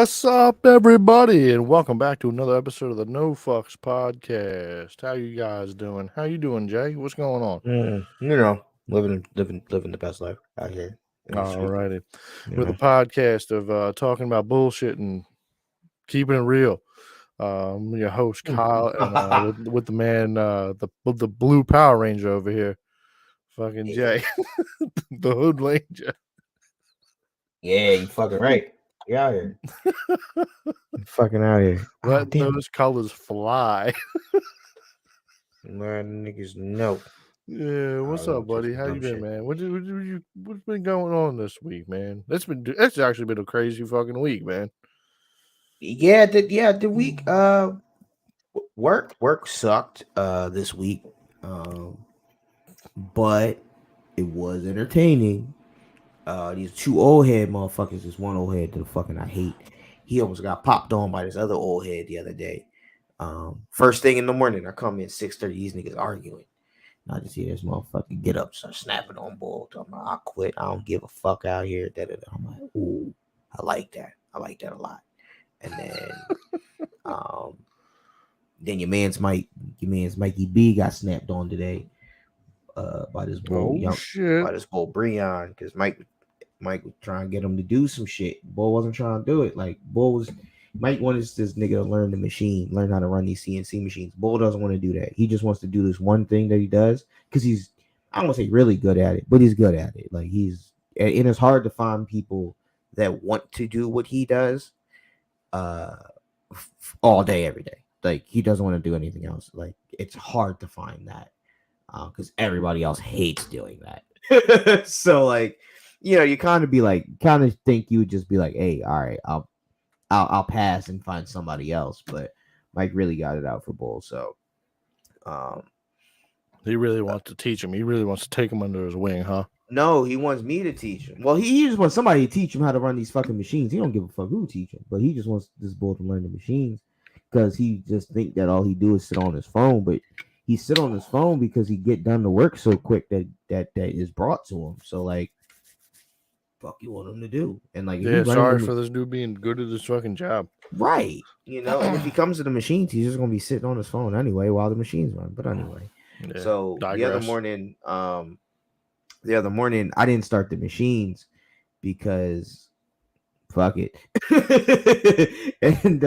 What's up, everybody, and welcome back to another episode of the No Fucks Podcast. How you guys doing? How you doing, Jay? What's going on? Living the best life out here in the All street. righty. You With a know, podcast of talking about bullshit and keeping it real. Your host Kyle, and with the man, the blue Power Ranger over here, fucking Jay, the Hood Ranger. yeah, you fucking right. You out here, you fucking out here. Let Damn it, those colors fly. man, niggas know. Yeah, what's I'm up, just buddy? How you dumb been, shit. man? What's been going on this week, man? It's actually been a crazy fucking week, man. The week work sucked this week, but it was entertaining. These two old head motherfuckers. This one old head that the fucking I hate. He almost got popped on by this other old head the other day. First thing in the morning, I come in 6:30. These niggas arguing. And I just hear this motherfucker get up, start snapping on bull. I'm like, I quit. I don't give a fuck out here. I'm like, ooh, I like that. I like that a lot. And then your man's Mikey B got snapped on today. By this bull, Oh shit! by this bull Breon, because Mike was trying to get him to do some shit. Bull wasn't trying to do it. Like Mike wanted this nigga to learn the machine, learn how to run these CNC machines. Bull doesn't want to do that. He just wants to do this one thing that he does because I don't want to say really good at it, but he's good at it. Like and it's hard to find people that want to do what he does, all day, every day. Like he doesn't want to do anything else. Like it's hard to find that because everybody else hates doing that. So like, you kind of think you would just be like, hey, all right, I'll pass and find somebody else. But Mike really got it out for Bull. So he really wants to teach him. He really wants to take him under his wing, huh? No, he wants me to teach him. Well, he just wants somebody to teach him how to run these fucking machines. He don't give a fuck who teach him, but he just wants this Bull to learn the machines because he just think that all he do is sit on his phone. But he sit on his phone because he get done the work so quick that is brought to him. So like, fuck you want him to do? And like, Yeah, sorry for this dude being good at his fucking job. Right. And if he comes to the machines, he's just gonna be sitting on his phone anyway while the machines run. But anyway, Yeah, so digress. the other morning, I didn't start the machines because fuck it. And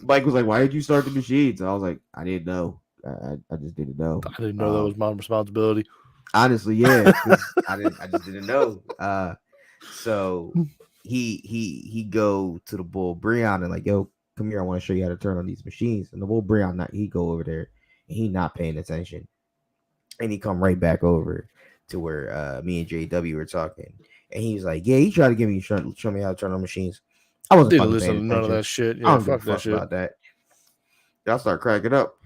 Mike was like, "Why did you start the machines?" And I was like, "I didn't know. I just didn't know. I didn't know that was my responsibility." Honestly, yeah, I just didn't know. So he go to the bull Breon and like, yo, come here, I want to show you how to turn on these machines. And the bull Breon, he go over there and he not paying attention, and he come right back over to where me and JW were talking, and he's like, yeah, he tried to show me how to turn on machines. I wasn't Didn't fucking listen to paying none of attention. that shit. I Yeah, don't give a fuck that fuck shit. about that. Y'all start cracking up.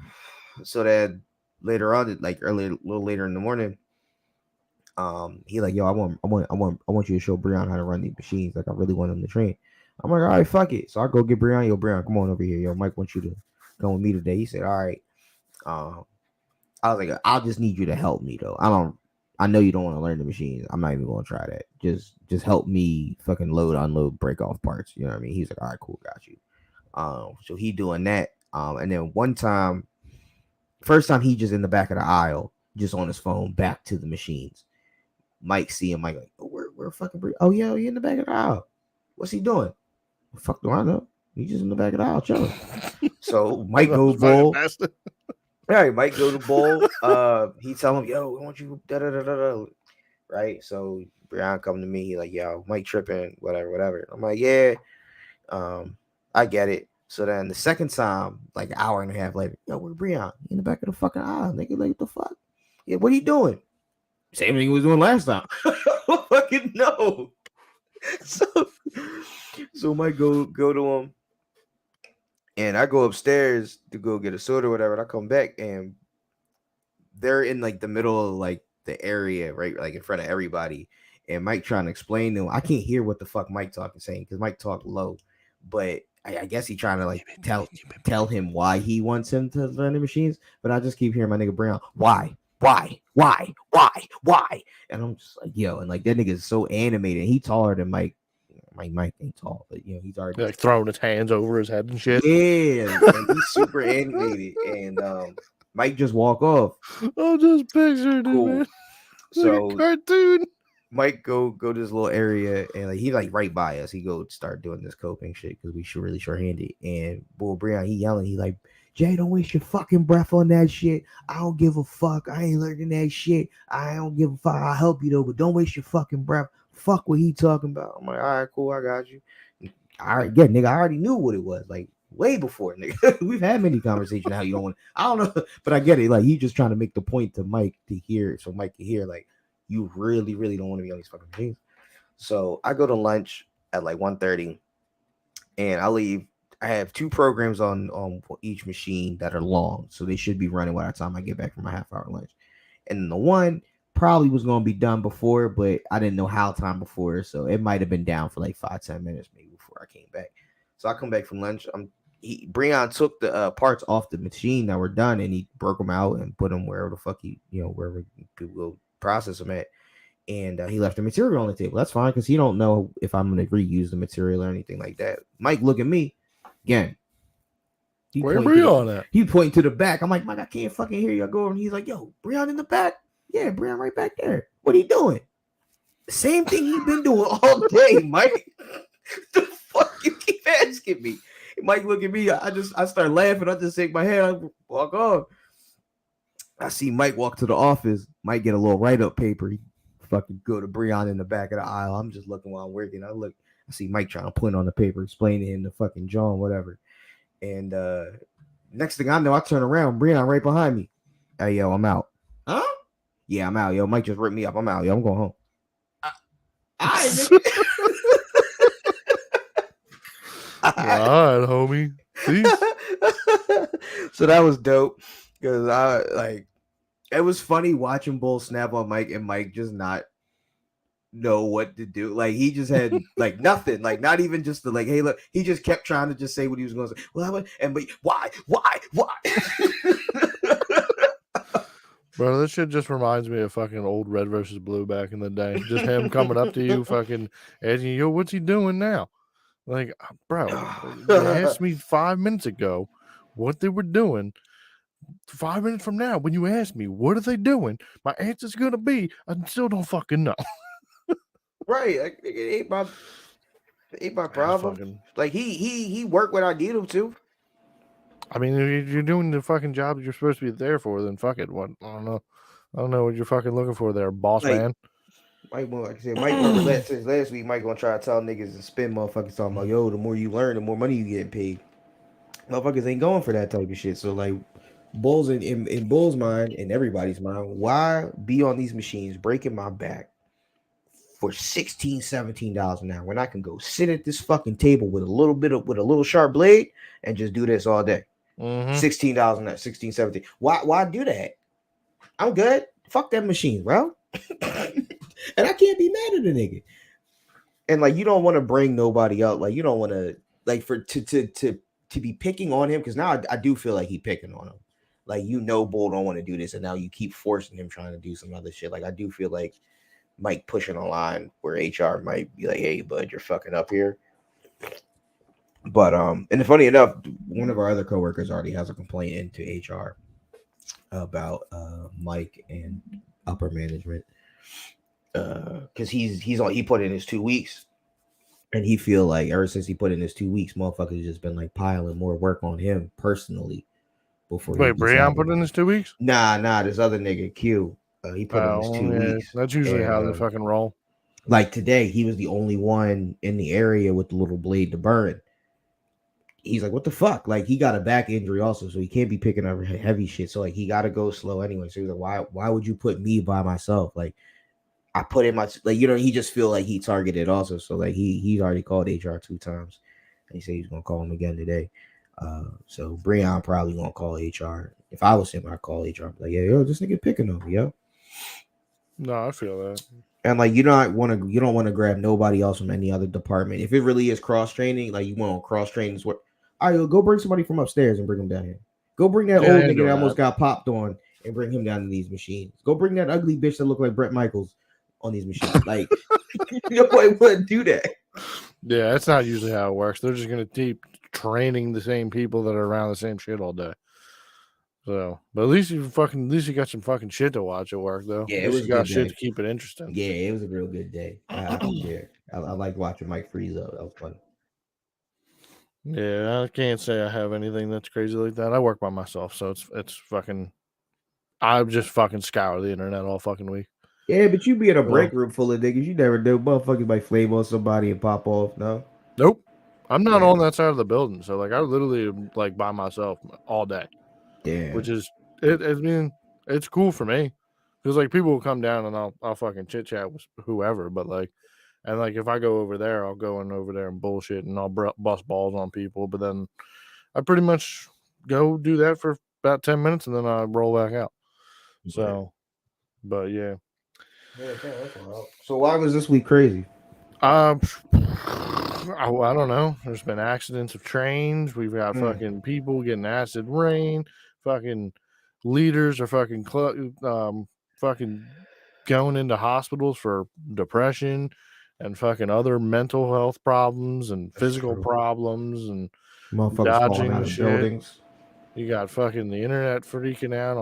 So then later on, like a little later in the morning, he like, yo, I want you to show Breon how to run these machines. Like I really want him to train. I'm like, all right, fuck it. So I go get Breon. Yo, Breon, come on over here. Yo, Mike wants you to go with me today. He said, all right. I was like, I'll just need you to help me though. I know you don't want to learn the machines. I'm not even gonna try that. Just help me fucking load, unload, break off parts. You know what I mean? He's like, all right, cool, got you. So he doing that. And then first time he just in the back of the aisle, just on his phone, back to the machines. Mike see him, Mike like, oh, where fucking oh yeah, he in the back of the aisle. What's he doing? The fuck do I know? He's just in the back of the aisle chilling. So Mike go Bull. All right, Mike go to Bull. He tell him, yo, I want you da da da da da. Right. So Brian come to me, he like, yo, Mike tripping, whatever. I'm like, yeah, I get it. So then the second time, like an hour and a half later, yo, where Brian? He in the back of the fucking aisle, nigga. Like, what the fuck? Yeah, what are you doing? Same thing he was doing last time. Fucking no. So Mike go to him, and I go upstairs to go get a soda or whatever. And I come back and they're in like the middle of like the area, right? Like in front of everybody. And Mike trying to explain to him. I can't hear what the fuck Mike talking saying because Mike talked low. But I guess he trying to like tell him why he wants him to learn the machines. But I just keep hearing my nigga Brown, why? And I'm just like, yo, and like that nigga is so animated. He taller than Mike. Mike ain't tall, but he's already Like throwing his hands over his head and shit. Yeah, and he's super animated, and Mike just walk off. I'm just picturing it, Cool. man. Like a So cartoon. Mike go to this little area, and he right by us. He go start doing this coping shit because we should really short-handed. And Bull Breon, he yelling, he like, Jay, don't waste your fucking breath on that shit. I don't give a fuck. I ain't learning that shit. I don't give a fuck. I'll help you though, but don't waste your fucking breath. Fuck what he talking about. I'm like, all right, cool, I got you. All right, yeah, nigga, I already knew what it was, like way before, nigga. We've had many conversations how you don't want. I don't know, but I get it. Like he just trying to make the point to Mike to hear, so Mike can hear, like, you really, really don't want to be on these fucking machines. So I go to lunch at like 1:30, and I leave. I have 2 programs on each machine that are long, so they should be running by the time I get back from my half-hour lunch. And the one probably was going to be done before, but I didn't know how time before, so it might have been down for like 5-10 minutes maybe before I came back. So I come back from lunch. Breon took the parts off the machine that were done, and he broke them out and put them wherever the fuck wherever he will process them at. And he left the material on the table. That's fine because he don't know if I'm going to reuse the material or anything like that. Mike, look at me again. Where Breon at? He pointing to the back. I'm like, Mike, I can't fucking hear you. I go over and he's like, yo, Breon in the back. Yeah, Breon right back there. What are you doing? Same thing he been doing all day, Mike. The fuck you keep asking me? Mike, look at me. I start laughing. I just shake my head. I walk off. I see Mike walk to the office. Mike get a little write-up paper. He fucking go to Breon in the back of the aisle. I'm just looking while I'm working. I see Mike trying to put on the paper, explaining to him the fucking John, whatever. And next thing I know, I turn around, Breon right behind me. Hey, yo, I'm out. Huh? Yeah, I'm out. Yo, Mike just ripped me up. I'm out. Yo, I'm going home. All right, homie. Peace. So that was dope because it was funny watching Bull snap on Mike and Mike just not know what to do. Like he just had like nothing, like not even just the like, hey, look, he just kept trying to just say what he was going to say. Well, but why? Bro, this shit just reminds me of fucking old Red versus Blue back in the day. Just him coming up to you, fucking asking you, yo, what's he doing now? Like, bro, you asked me 5 minutes ago what they were doing. 5 minutes from now, when you ask me, what are they doing? My answer's going to be, I still don't fucking know. Right. It ain't my problem. Like, he worked what I need him to. I mean, if you're doing the fucking job you're supposed to be there for, then fuck it. What? I don't know what you're fucking looking for there, boss man. Mike, like I said, Mike since last week, Mike gonna try to tell niggas and spin motherfuckers talking about, yo, the more you learn, the more money you get paid. Motherfuckers ain't going for that type of shit. So like, Bulls in Bulls' mind and everybody's mind, why be on these machines breaking my back for $16, $17 an hour when I can go sit at this fucking table with a little sharp blade and just do this all day? $16 an hour, 16, 17. Why do that? I'm good. Fuck that machine, bro. And I can't be mad at a nigga. And like, you don't want to bring nobody up. Like, you don't want to like to be picking on him, because now I do feel like he picking on him. Like, Bull don't want to do this, and now you keep forcing him trying to do some other shit. Like, I do feel like Mike pushing a line where HR might be like, hey, bud, you're fucking up here. But and funny enough, one of our other coworkers already has a complaint into HR about Mike and upper management, because he put in his 2 weeks, and he feel like ever since he put in his 2 weeks, motherfuckers just been like piling more work on him personally. Before wait, Breon put in his 2 weeks? Nah, this other nigga Q, he put in his 2 weeks. That's usually how they fucking roll. Like today, he was the only one in the area with the little blade to burn. He's like, what the fuck? Like, he got a back injury also, so he can't be picking up heavy shit. So like, he got to go slow anyway. So he's like, why would you put me by myself? Like, I put in my, like, he just feel like he targeted also. So like, he's already called HR 2 times, and he said he's gonna call him again today. So Breon probably gonna call HR. If I was him, I'd call HR. Like, yeah, yo, this nigga picking on me, yo. No, I feel that. And like, you don't want to grab nobody else from any other department. If it really is cross training, like, you want to cross train, is what. All right, go bring somebody from upstairs and bring him down here. Go bring that old nigga that almost got popped on and bring him down to these machines. Go bring that ugly bitch that look like Brett Michaels on these machines. Like, nobody wouldn't do that. Yeah, that's not usually how it works. They're just gonna keep training the same people that are around the same shit all day. So, but at least you got some fucking shit to watch at work, though. Yeah, At it least was you a got good shit to day. keep it interesting. Yeah, it was a real good day. For sure. I liked watching Mike Freeze though. That was fun. Yeah, I can't say I have anything that's crazy like that. I work by myself, so it's fucking. I just fucking scour the internet all fucking week. Yeah, but you be in a So, break room full of niggas. You never know. Motherfuckers might flame on somebody and pop off. No. nope, I'm not Yeah. on that side of the building. So like, I literally am like by myself all day, Damn. which is it. I mean, it's cool for me because like people will come down and I'll fucking chit chat with whoever, but like. And like if I go over there, I'll go in over there and bullshit, and I'll bust balls on people. But then I pretty much go do that for about 10 minutes, and then I roll back out. So, but yeah, Yeah, that's wild. So why was this week crazy? I don't know. There's been accidents of trains. We've got fucking people getting acid rain. Fucking leaders are fucking going into hospitals for depression and fucking other mental health problems and That's physical true. problems and Motherfuckers falling out dodging of shit. buildings. You got fucking the internet freaking out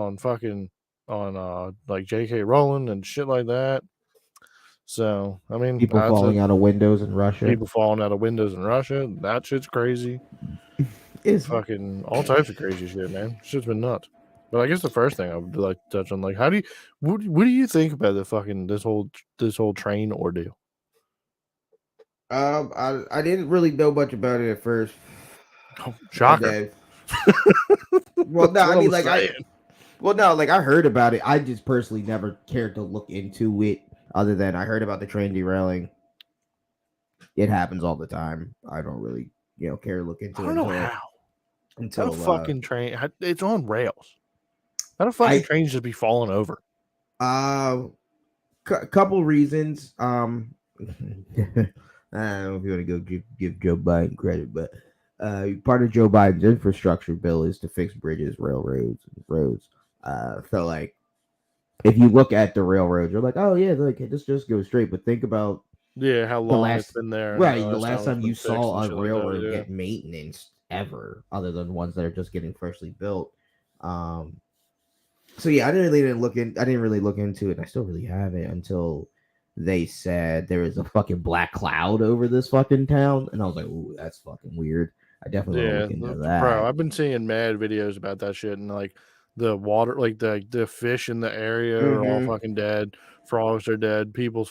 on like J.K. Rowling and shit like that. So I mean, People that's falling it. out of windows in Russia. People falling out of windows in Russia. That shit's crazy. It's Fucking all types of crazy shit, man. Shit's been nuts. But I guess the first thing I would like to touch on, like, what do you think about the fucking this whole train ordeal? I didn't really know much about it at first. Oh, And shocker. then well no, That's I what I'm mean like saying. I heard about it. I just personally never cared to look into it other than I heard about the train derailing. It happens all the time. I don't really, care to look I into it don't know how. How the until fucking train? It's on rails. How the fucking I trains just be falling over? uh couple reasons. I don't know if you want to go give Joe Biden credit, but part of Joe Biden's infrastructure bill is to fix bridges, railroads, and roads. So like if you look at the railroads, you're like, oh yeah, like this just goes straight. But think about Yeah, how the long it's last been there and the right, the last last time it's time you been fixed saw and a shit like that. railroad Yeah. get maintenance ever, other than ones that are just getting freshly built. So yeah, I didn't really look into it. And I still really haven't until they said there is a fucking black cloud over this fucking town, and I was like, ooh, that's fucking weird. I definitely want to Yeah, look into bro, that. I've been seeing mad videos about that shit and like the water, like the fish in the area are all Mm-hmm. fucking dead. Frogs are dead. People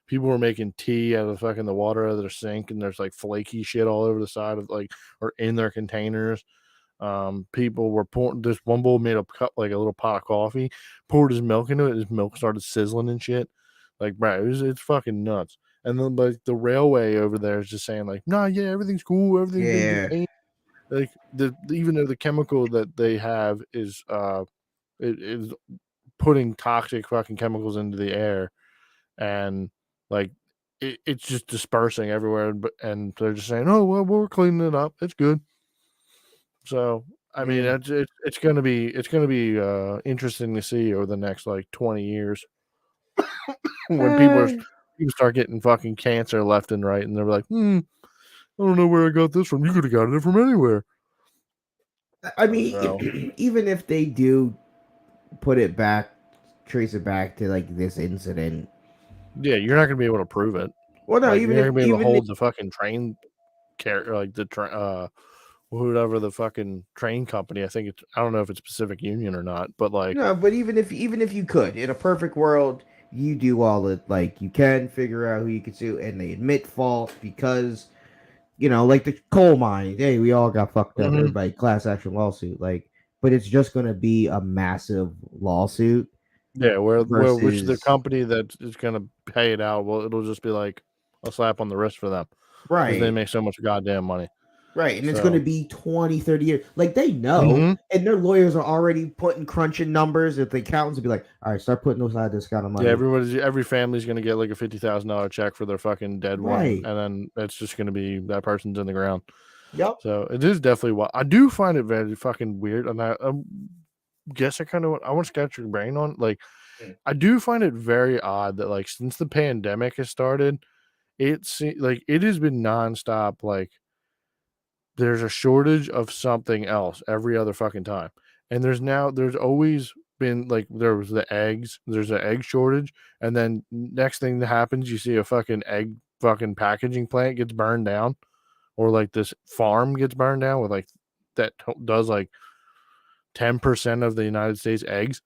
were making tea out of fucking the water out of their sink, and there's like flaky shit all over the side of like or in their containers. People were pouring. This one bull made a cup like a little pot of coffee, poured his milk into it. His milk started sizzling and shit. Like, bro, it's fucking nuts. And then like the railway over there is just saying like, nah, yeah, everything's cool, everything's been Yeah, contained. Like even though the chemical that they have is it is putting toxic fucking chemicals into the air, and like it's just dispersing everywhere. And they're just saying, oh well, we're cleaning it up. It's good. So I mean, yeah. it's gonna be interesting to see over the next like 20 years when people start getting fucking cancer left and right, and they're like, I don't know where I got this from. You could have gotten it from anywhere. I mean, So even if they do put it back, trace it back to like this incident. yeah, you're not gonna be able to prove it. Well, no, Like you're even not if gonna be able to even if, hold the fucking train like the train whatever the fucking train company. I don't know if it's Pacific Union or not, but like no, but even if you could, in a perfect world, you do all it like you can figure out who you can sue, and they admit fault because like the coal mine. Hey, we all got fucked up. mhm. Everybody class action lawsuit, like, but it's just gonna be a massive lawsuit Yeah, where which the versus company that is gonna pay it out, well, it'll just be like a slap on the wrist for them because they right. make so much goddamn money. Right, and it's going to So be 20, 30 years. Like, they know, mhm. and their lawyers are already putting crunching numbers. If the accountants will be like, all right, start putting aside this kind of Yeah, money. every family's gonna get like a $50,000 check for their fucking dead one, Right. and then it's just gonna be that person's in the ground. Yep. So it is definitely what I do find it very fucking weird, and I guess I want to scratch your brain on like Mm. I do find it very odd that like since the pandemic has started, like it has been nonstop. Like there's a shortage of something else every other fucking time. And there's always been like there was the eggs, there's an egg shortage, and then next thing that happens, you see a fucking egg fucking packaging plant gets burned down, or like this farm gets burned down with like that does like 10% of the United States eggs.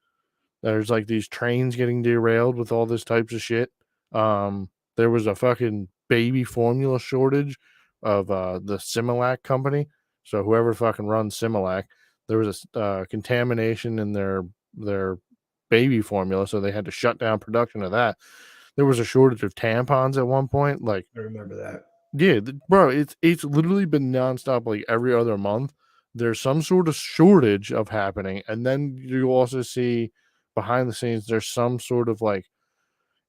There's like these trains getting derailed with all this types of shit. There was a fucking baby formula shortage of the Similac company. So whoever fucking runs Similac, there was a contamination in their baby formula, so they had to shut down production of that. There was a shortage of tampons at one point. Like, I remember that. yeah, bro, it's literally been nonstop. Like every other month, there's some sort of shortage of happening, and then you also see behind the scenes there's some sort of like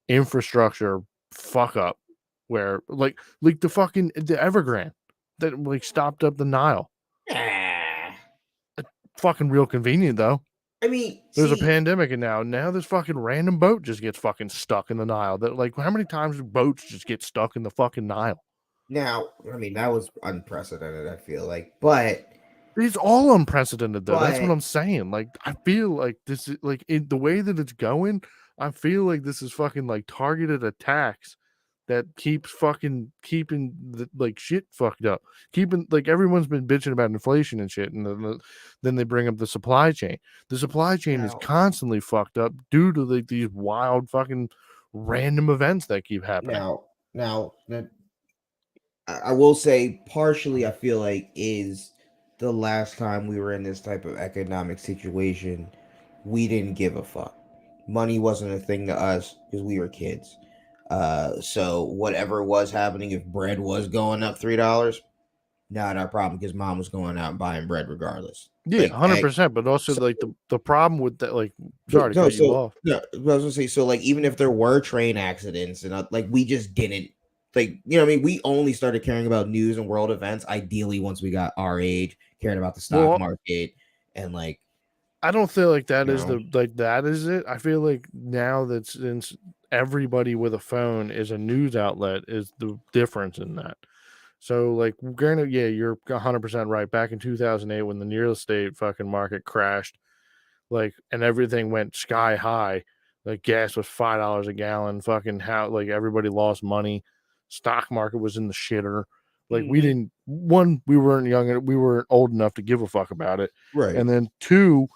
infrastructure fuck up where like the Evergrande that like stopped up the Nile. Ah. Fucking real convenient though. I mean, There's a see, pandemic and now this fucking random boat just gets fucking stuck in the Nile. That like how many times do boats just get stuck in the fucking Nile? now, I mean, that was unprecedented, I feel like. But, It's all unprecedented though. That's what but I'm saying. Like I feel like this is like in the way that it's going, I feel like this is fucking like targeted attacks that keeps fucking keeping the, like shit fucked up. Keeping like everyone's been bitching about inflation and shit, and then they bring up the supply chain. The supply chain is now, constantly fucked up due to like these wild fucking random events that keep happening. now, that I will say, partially, I feel like is the last time we were in this type of economic situation, we didn't give a fuck. Money wasn't a thing to us because we were kids. So whatever was happening, if bread was going up $3, not our problem because mom was going out and buying bread regardless. Yeah, Like, 100%. But also so, like the problem with that, like, sorry but to no, cut you so off. no, I was gonna say, so like even if there were train accidents and like we just didn't like, you know, what I mean, we only started caring about news and world events ideally once we got our age, caring about the stock Well, market and like, I don't feel like that you is know, that is it. I feel like now that since everybody with a phone is a news outlet is the difference in that. So like granted, yeah, you're 100% right. Back in 2008 when the real estate fucking market crashed, like and everything went sky high, like gas was $5 a gallon, fucking how like everybody lost money. Stock market was in the shitter. Like we Mhm. didn't one, we weren't young, we weren't old enough to give a fuck about it. Right, And then two,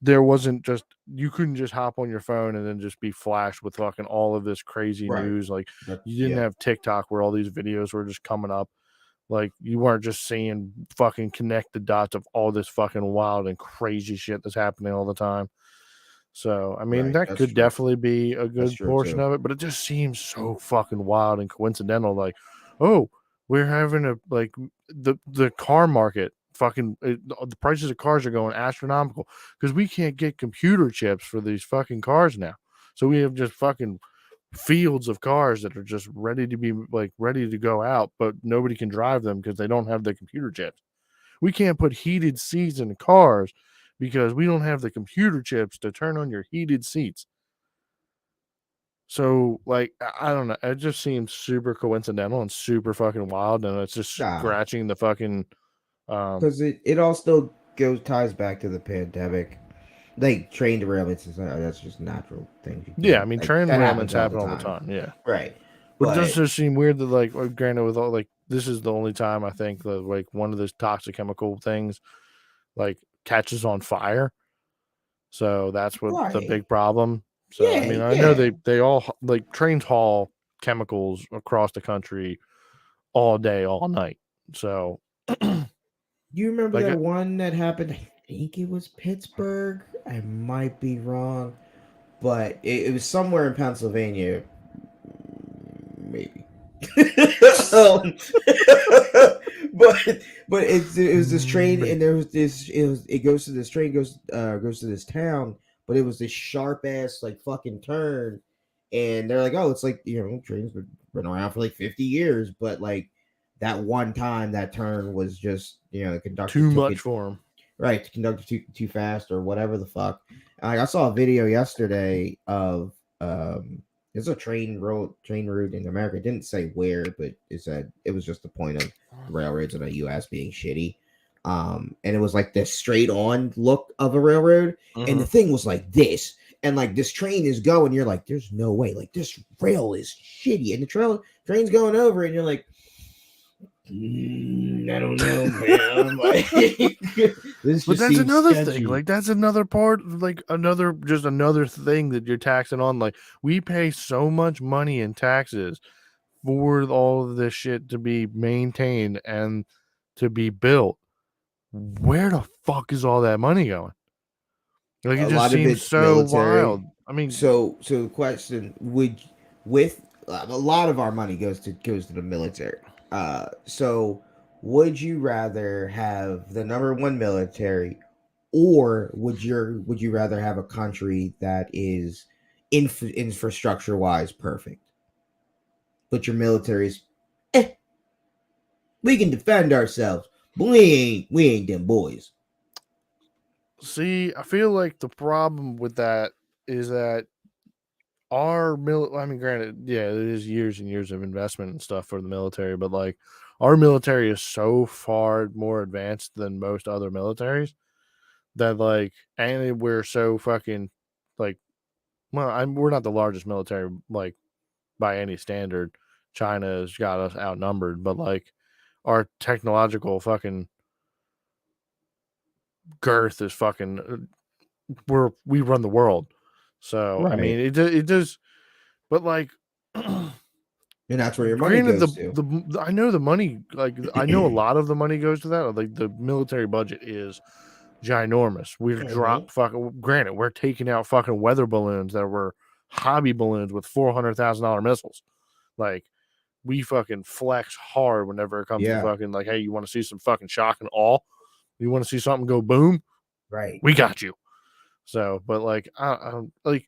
there wasn't just you couldn't just hop on your phone and then just be flashed with fucking all of this crazy right. news. Like That, you didn't yeah, have TikTok where all these videos were just coming up. Like you weren't just seeing fucking connect the dots of all this fucking wild and crazy shit that's happening all the time. So I mean right. that That's could true. definitely be a That's good true portion too. of it, but it just seems so fucking wild and coincidental. Like, oh, we're having a like the car market fucking the prices of cars are going astronomical because we can't get computer chips for these fucking cars now. So we have just fucking fields of cars that are just ready to be like ready to go out, but nobody can drive them because they don't have the computer chips. We can't put heated seats in cars because we don't have the computer chips to turn on your heated seats. So, like, I don't know. It just seems super coincidental and super fucking wild, and it's just Nah, scratching the fucking. Um, because it all still goes ties back to the pandemic. Like train derailments is that's just natural things you yeah, I can't mean, like train that derailments happens all the happen all the time. time. Yeah, Right. but it does But just seem weird that, like, granted, with all like this is the only time I think that like one of those toxic chemical things like catches on fire. So that's what the right. big problem. So I Yeah, mean, I know yeah. they all like trains haul chemicals across the country all day, all night. So You remember like that one that happened? I think it was Pittsburgh. I might be wrong, but it was somewhere in Pennsylvania, maybe. um, but it was this train, and there was this it goes to this train goes to this town, but it was this sharp ass like fucking turn, and they're like, oh, it's like, you know, trains been around for like 50 years, but like that one time that turn was just, you know, the conductor too took much it for them. right, the conductor too fast or whatever the fuck. Like I saw a video yesterday of There's a train route in America. It didn't say where, but it said it was just the point of the railroads in the U.S. being shitty. And it was like the straight on look of a railroad, and the thing was like this, and like this train is going. You're like, there's no way. Like this rail is shitty, and the train's going over, and you're like, I don't know, man. Like, this But just that's seems another thing. sketchy. Like that's another part, like another thing that you're taxing on. Like we pay so much money in taxes for all of this shit to be maintained and to be built. Where the fuck is all that money going? Like it A just lot of seems it's so military. wild. I mean, So the question would with a lot of our money goes to the military. So would you rather have the number one military, or would you rather have a country that is infrastructure wise perfect, but your military is, eh, we can defend ourselves, but we ain't them boys. see, I feel like the problem with that is that I mean, granted, yeah, it is years and years of investment and stuff for the military, but like our military is so far more advanced than most other militaries that like, and we're so fucking like, well, we're not the largest military like by any standard. China has got us outnumbered, but like our technological fucking girth is fucking we run the world. So I mean, Right. it does, but like. And that's where your money Granted, goes to. I know the money, like I know a lot of the money goes to that. Like the military budget is ginormous. We've Mm-hmm. dropped fucking. Granted, we're taking out fucking weather balloons that were hobby balloons with $400,000 missiles. Like we fucking flex hard whenever it comes to Yeah. fucking like, hey, you want to see some fucking shock and awe? You want to see something go boom? Right. We got you. So, but like, I like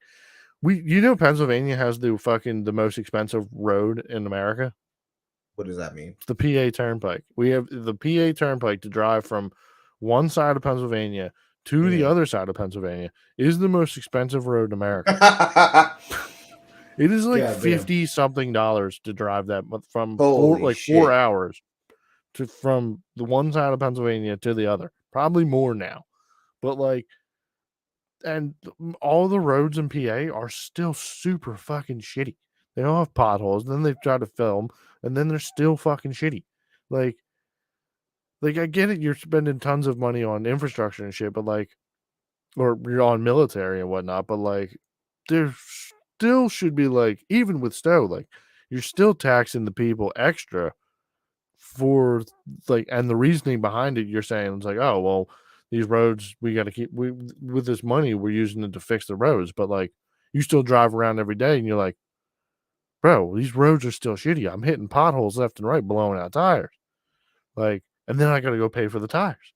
Pennsylvania has the most expensive road in America. What does that mean? It's the PA Turnpike. We have the PA Turnpike to drive from one side of Pennsylvania to the Mm. other side of Pennsylvania is the most expensive road in America. It is like God damn. 50 something dollars to drive that from Holy 4 shit. hours to from the one side of Pennsylvania to the other. Probably more now. But like and all the roads in PA are still super fucking shitty. They all have potholes. Then they've tried to film, and then they're still fucking shitty. Like I get it. You're spending tons of money on infrastructure and shit, but like, or you're on military and whatnot. But like, there still should be like, even with Stowe, like, you're still taxing the people extra for like, and the reasoning behind it, you're saying it's like, oh well, these roads we got to keep with this money we're using it to fix the roads, but like, you still drive around every day and you're like, bro, these roads are still shitty. I'm hitting potholes left and right, blowing out tires. Like, and then I got to go pay for the tires.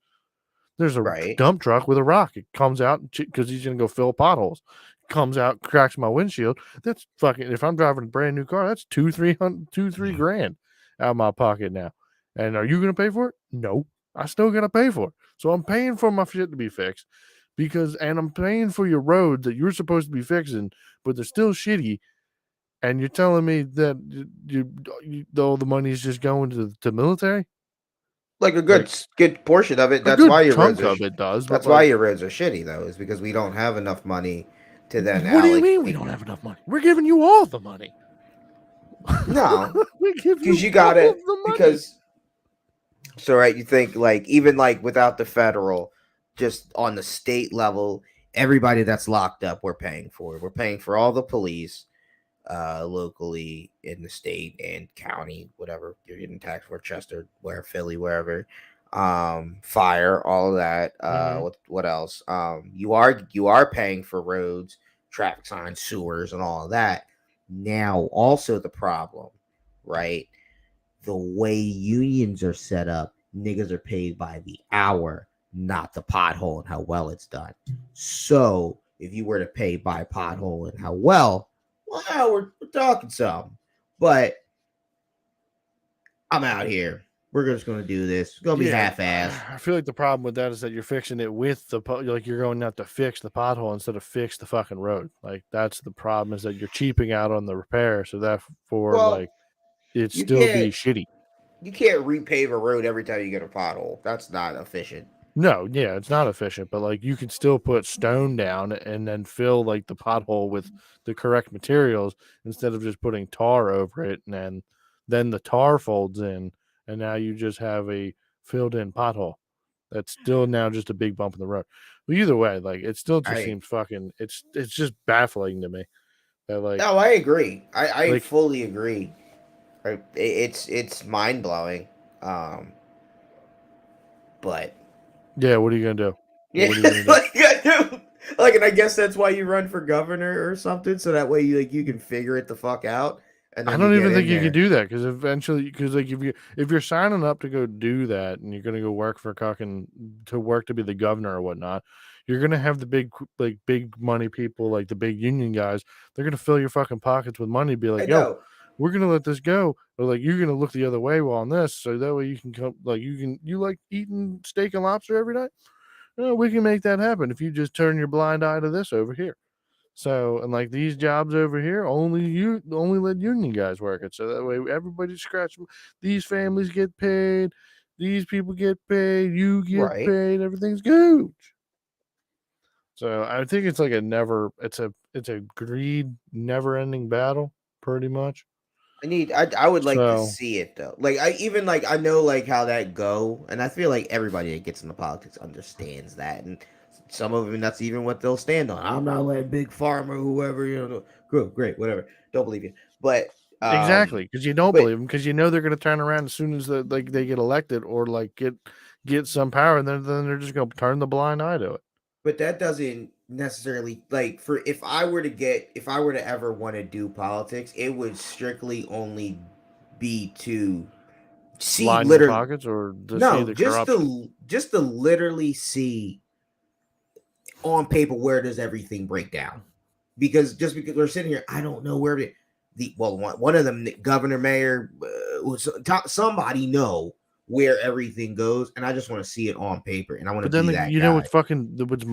There's a Right. dump truck with a rock. It comes out because he's gonna go fill potholes. Comes out, cracks my windshield. That's fucking. If I'm driving a brand new car, that's 3 grand out of my pocket now. And are you gonna pay for it? No, I still gotta pay for it. So I'm paying for my shit to be fixed and I'm paying for your road that you're supposed to be fixing, but they're still shitty. And you're telling me that all the money is just going to military? Like a Like good portion of it. a That's why good your roads chunk are. of it does, but That's why like. your roads are shitty though. Is because we don't have enough money to then What do you mean we allocate. don't have enough money? We're giving you all the money. No, We give because you you all got of it. the money. Because so right, you think like even like without the federal, just on the state level, everybody that's locked up, we're paying for. We're paying for all the police, locally in the state and county, whatever you're getting taxed for, Chester, where Philly, wherever. Fire, all of that. Mm-hmm. What else? You are paying for roads, traffic signs, sewers, and all of that. Now, also the problem, right? The way unions are set up, niggas are paid by the hour, not the pothole and how well it's done. So if you were to pay by pothole and how well, we're talking some. But I'm out here. we're just gonna do this. It's gonna be Yeah, half-assed. I feel like the problem with that is that you're fixing it with like you're going out to fix the pothole instead of fix the fucking road. Like that's the problem is that you're cheaping out on the repair, so therefore like Well, it you still be can't shitty. you can't repave a road every time you get a pothole. That's not efficient. No, yeah, it's not efficient, but like you can still put stone down and then fill like the pothole with the correct materials instead of just putting tar over it and then the tar folds in and now you just have a filled in pothole. That's still now just a big bump in the road. But either way, like it still just I seems fucking it's just baffling to me that No, I agree. I like fully agree. It's mind blowing. Um, but yeah, what are you gonna do? yeah, What are you gonna do? like I do. Like, and I guess that's why you run for governor or something, so that way you can figure it the fuck out, and I then you don't get even think in you could there. do that because eventually, because like if you're signing up to go do that and you're gonna go work for fucking to work to be the governor or whatnot, you're gonna have the big money people like the big union guys. They're gonna fill your fucking pockets with money. Be I like, yo, know, we're gonna let this go, or like you're gonna look the other way while on this, so that way you can come like you like eating steak and lobster every night. Oh, we can make that happen if you just turn your blind eye to this over here. So, and like these jobs over here, only let union guys work it. So that way everybody scratch. These families get paid. These people get paid. You get right? paid. Everything's good. So I think it's like it's a greed, never ending battle, pretty much. I would like to So see it though. Like I even like I know like how that go, and I feel like everybody that gets into politics understands that, and some of them that's even what they'll stand on. I'm not letting big pharma, whoever good, great, whatever. Don't believe you, but exactly because you don't but believe them because you know they're going to turn around as soon as like they get elected or like get some power, and then they're just going to turn the blind eye to it. but that doesn't necessarily like for if I were to ever want to do politics, it would strictly only be to see Line your literally pockets or to see no the corruption. just to literally see on paper where does everything break down, because just because we're sitting here I don't know where one of them governor mayor somebody know where everything goes, and I just want to see it on paper, and I want to But then be like, that you know guy. what's what's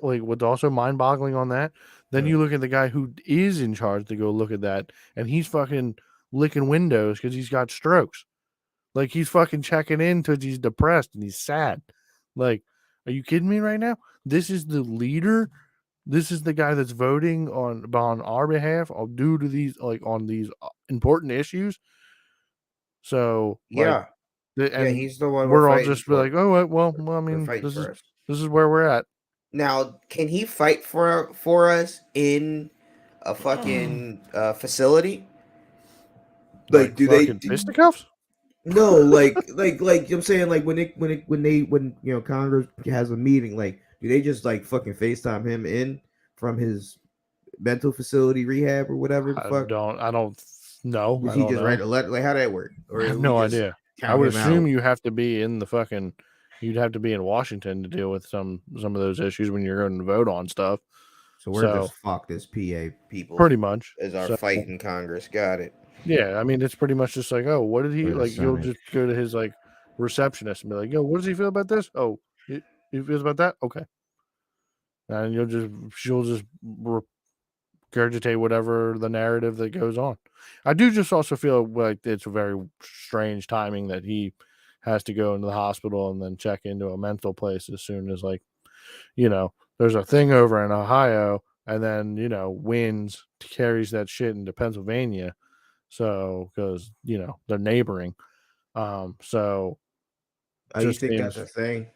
like what's also mind boggling on that? Then Hmm. you look at the guy who is in charge to go look at that, and he's fucking licking windows because he's got strokes. Like he's fucking checking in because he's depressed and he's sad. Like, are you kidding me right now? This is the leader. This is the guy that's voting on our behalf due to these like on these important issues. So like Yeah, yeah, and he's the one we're we're all fighting just be like, for. oh well, I We're mean, fighting for us this is where we're at. now. Can he fight for us in a fucking facility? Like, Like do they? fucking fisticuffs? No, like I'm saying, like when Congress has a meeting, like do they just like fucking FaceTime him in from his mental facility rehab or whatever the fuck? I don't know. Does I he don't just write know. a letter? Like how that work? I Or have we no just idea. I count would him assume out? you have to be in the fucking you'd have to be in Washington to deal with some of those issues when you're going to vote on stuff. So we're just So fucked as PA people pretty much. as our So fight in Congress. Got it. yeah, I mean it's pretty much just like, oh, what did he Or the like? You'll Senate. just go to his like receptionist and be like, yo, what does he feel about this? Oh, he feels about that? Okay. And she'll just regurgitate whatever the narrative that goes on. I do just also feel like it's a very strange timing that he has to go into the hospital and then check into a mental place as soon as there's a thing over in Ohio and then wins carries that shit into Pennsylvania. So because they're neighboring. So Oh, you just think that's seems a thing?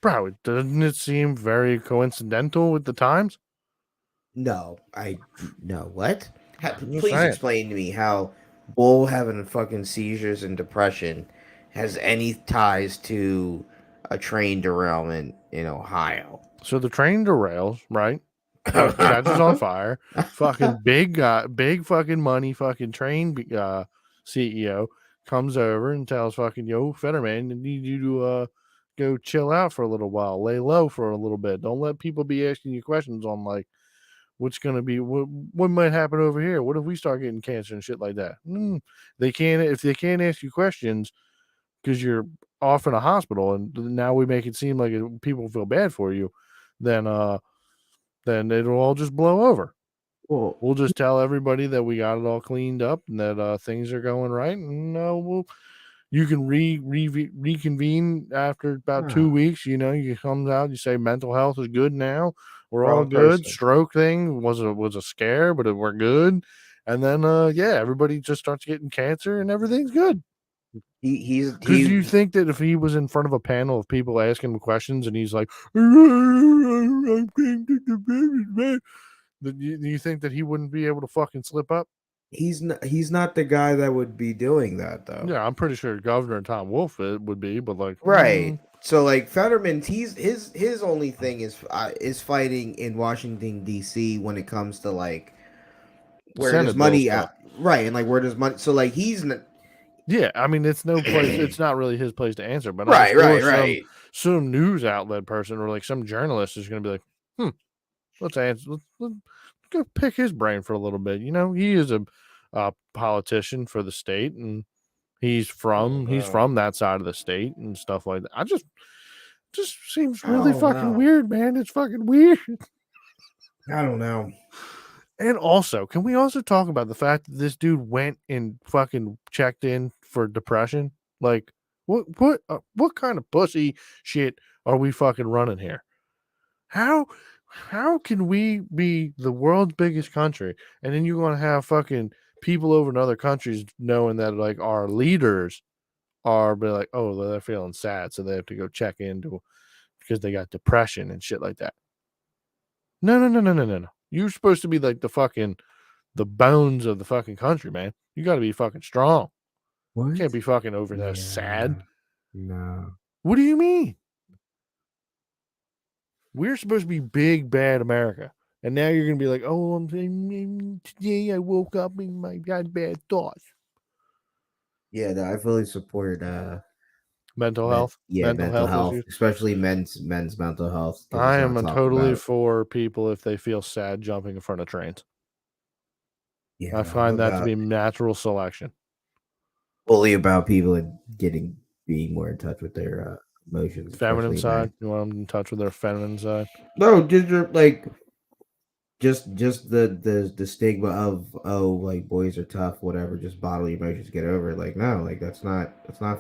bro, doesn't it seem very coincidental with the times? No, I no. What? I'm just Please saying. explain to me how Bull having fucking seizures and depression has any ties to a train derailment in Ohio. So the train derails, right? Fucking catches on fire. Fucking big fucking money fucking train CEO comes over and tells fucking yo Fetterman, I need you to go chill out for a little while, lay low for a little bit. Don't let people be asking you questions on like what's gonna be what might happen over here. What if we start getting cancer and shit like that? They can't if they can't ask you questions. because you're off in a hospital, and now we make it seem like people feel bad for you, then it'll all just blow over. Well, We'll just tell everybody that we got it all cleaned up and that things are going right, and you can reconvene after about 2 weeks. You come out, you say mental health is good now. We're all wrong good. person. Stroke thing was a scare, but we're good. And then everybody just starts getting cancer and everything's good. Because you think that if he was in front of a panel of people asking him questions and he's like, do you think that he wouldn't be able to fucking slip up? He's not the guy that would be doing that though. Yeah, I'm pretty sure Governor Tom Wolf it would be, but like Right. So like Fetterman, his only thing is fighting in Washington D.C. when it comes to like where Senate there's bill money stuff. right, and like where there's money. So like he's not. Yeah, I mean it's no place. It's not really his place to answer. But I'm Right, sure right. some news outlet person or like some journalist is going to be like, let's answer. Let's go pick his brain for a little bit. He is a politician for the state, and he's from that side of the state and stuff like that. Just seems really fucking weird, man. It's fucking weird. I don't know. And also, can we also talk about the fact that this dude went and fucking checked in for depression? Like, what kind of pussy shit are we fucking running here? How can we be the world's biggest country and then you're gonna have fucking people over in other countries knowing that like our leaders are be like, oh, they're feeling sad, so they have to go check into because they got depression and shit like that. No. You're supposed to be like the bones of the fucking country, man. You got to be fucking strong. What? You can't be fucking over there sad. No. What do you mean? We're supposed to be big bad America, and now you're gonna be like, oh, today I woke up and I got bad thoughts. Yeah, no, I fully support mental health. Yeah, mental health, issues. especially men's mental health. I am totally for people if they feel sad jumping in front of trains. Yeah, I find that to be natural selection. Fully about people and being more in touch with their emotions, feminine side. You want them in touch with their feminine side? No, just like just the stigma of like boys are tough, whatever. Just bodily emotions, get over it. Like no, like that's not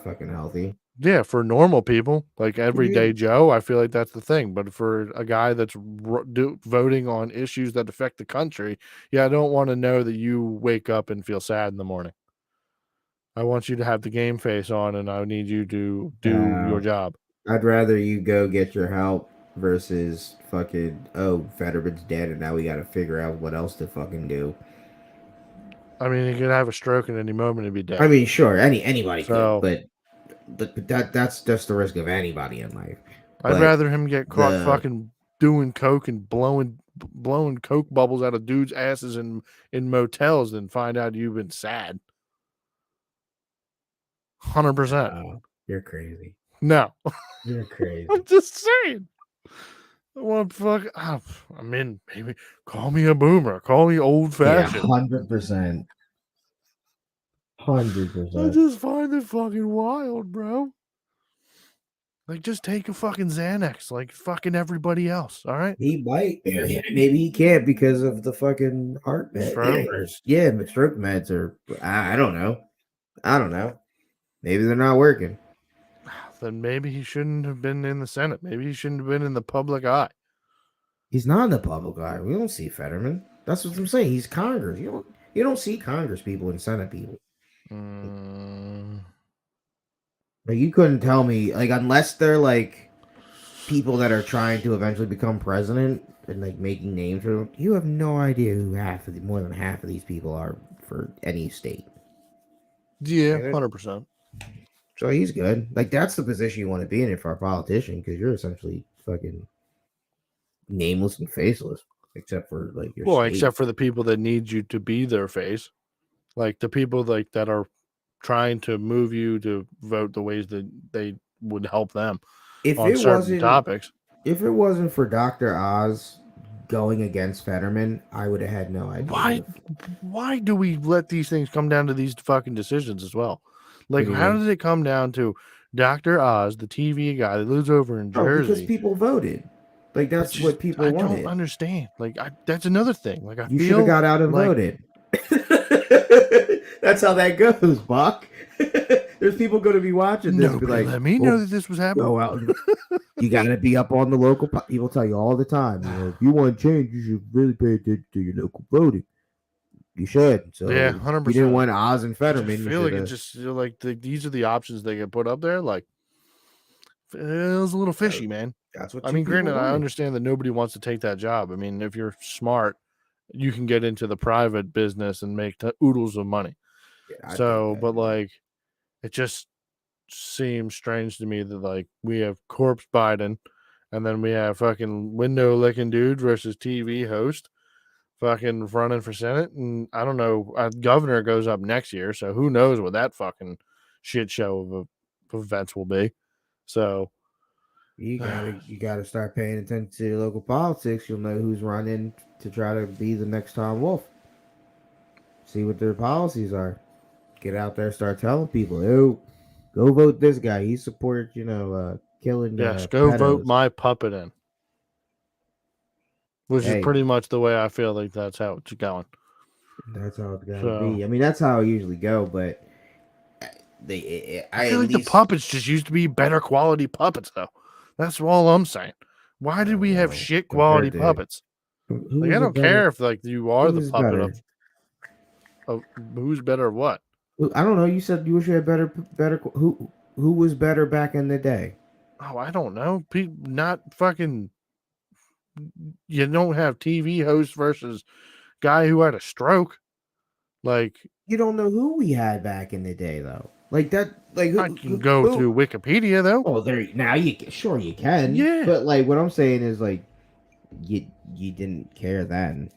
fucking healthy. Yeah, for normal people, like everyday Joe, I feel like that's the thing. But for a guy that's voting on issues that affect the country, yeah, I don't want to know that you wake up and feel sad in the morning. I want you to have the game face on, and I need you to do your job. I'd rather you go get your help versus fucking Fetterman's dead, and now we got to figure out what else to fucking do. I mean, he could have a stroke at any moment and be dead. I mean, sure, anybody could, but that's just the risk of anybody in life. I'd rather him get caught fucking doing coke and blowing coke bubbles out of dudes' asses in motels than find out you've been sad. 100%. You're crazy. No, you're crazy. I'm just saying. I want fuck. I mean, maybe call me a boomer. Call me old fashioned. 100%. 100%. I just find it fucking wild, bro. Like, just take a fucking Xanax, like fucking everybody else. All right. He might. Maybe he can't because of the fucking heart meds. Yeah, stroke meds or I don't know. Maybe they're not working. Then maybe he shouldn't have been in the Senate. Maybe he shouldn't have been in the public eye. He's not in the public eye. We don't see Fetterman. That's what I'm saying. He's Congress. You don't see Congress people and Senate people. Like you couldn't tell me, like, unless they're like people that are trying to eventually become president and like making names for them, you have no idea who more than half of these people are for any state. Yeah, 100%. So he's good. Like that's the position you want to be in for a politician because you're essentially fucking nameless and faceless, except for like your state. Except for the people that need you to be their face, like the people like that are trying to move you to vote the ways that they would help them on certain topics. If it wasn't for Dr. Oz going against Fetterman, I would have had no idea. Why do we let these things come down to these fucking decisions as well? Like, do you how mean? did it come down to Dr. Oz, the TV guy that lives over in Oh, because Jersey? people voted. Like that's what people I don't wanted. understand. Like, that's another thing. Like, I You should have feel got out and like voted. That's how that goes, Buck. There's people going to be watching this and be nobody like, let me know "Well, that this was happening. go out. You got to be up on the local." People tell you all the time, if you want change, you should really pay attention to your local voting. You should. So Yeah, if you didn't 100%. want Oz and I Fetterman, just you feel should like have. these are the options they can put up there. Like, it was a little fishy, man. That's what I you mean, people granted, I wanted. understand that nobody wants to take that job. I mean, if you're smart, you can get into the private business and make oodles of money. Yeah, I think So, that but too. like, it just seems strange to me that like we have corpse Biden, and then we have fucking window licking dude versus TV host, fucking running for Senate, and I don't know. Governor goes up next year, so who knows what that fucking shit show of events will be. So You gotta start paying attention to your local politics. You'll know who's running to try to be the next Tom Wolf. See what their policies are. Get out there, start telling people, "Oh, go vote this guy. He supports, killing yes, go vote pedos." my puppet in, which is Hey, pretty much the way I feel like that's how it's going. that's how it's gotta So be. I mean, that's how I usually go, but I I feel at like the least puppets just used to be better quality puppets, though. That's all I'm saying. Why I did don't we have know shit quality compared to puppets? who Like, I was a don't better. care if like you are Who the was puppet better? of who's better or what. I don't know. You said you wish you had better. Who was better back in the day? Oh, I don't know. Not fucking. You don't have TV host versus guy who had a stroke. Like, You don't know who we had back in the day, though. Like that. Like I can go through Wikipedia though. Oh, there. Now sure you can, Yeah. but like what I'm saying is like you didn't care then.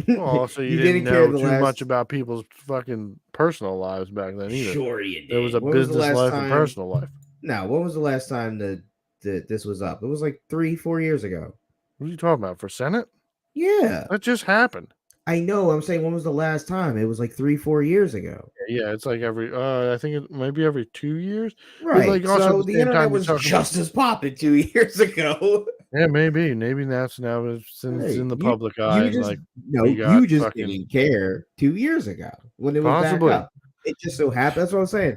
Well, so you You didn't didn't care know the too much last. about people's fucking personal lives back then either. Sure you There was did. a When was the business last life and time? personal life. No, when was the last time that this was up? It was like 3-4 years ago. What are you talking about? For Senate? Yeah, That just happened. I know. I'm saying when was the last time? It was like 3-4 years ago. Yeah, it's like every I think it maybe every 2 years. But Right. like also at So the the same internet time you're was talking about just as popping 2 years ago. yeah, maybe that's now since it's Right. in the You public eye you and just like we no, got you just fucking didn't care 2 years ago when it was back possibly. up. It just so happened. That's what I'm saying.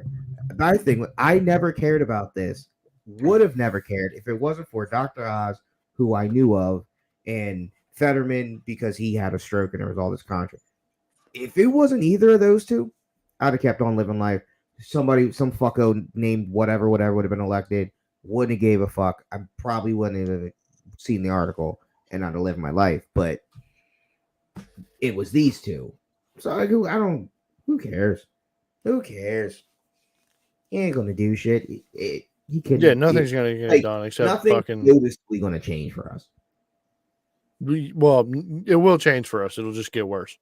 My thing, I never cared about this. Would have never cared if it wasn't for Dr. Oz, who I knew of, and Fetterman because he had a stroke and there was all this controversy. If it wasn't either of those two, I'd have kept on living life. Some fucko named whatever would have been elected. Wouldn't have gave a fuck. I probably wouldn't have seen the article and I'd have lived my life. But it was these two. So I don't. Who cares? Who cares? He ain't gonna do shit. He Yeah, can. nothing's gonna get Like done except nothing fucking noticeably gonna change for us. well, it will change for us. It'll just get worse.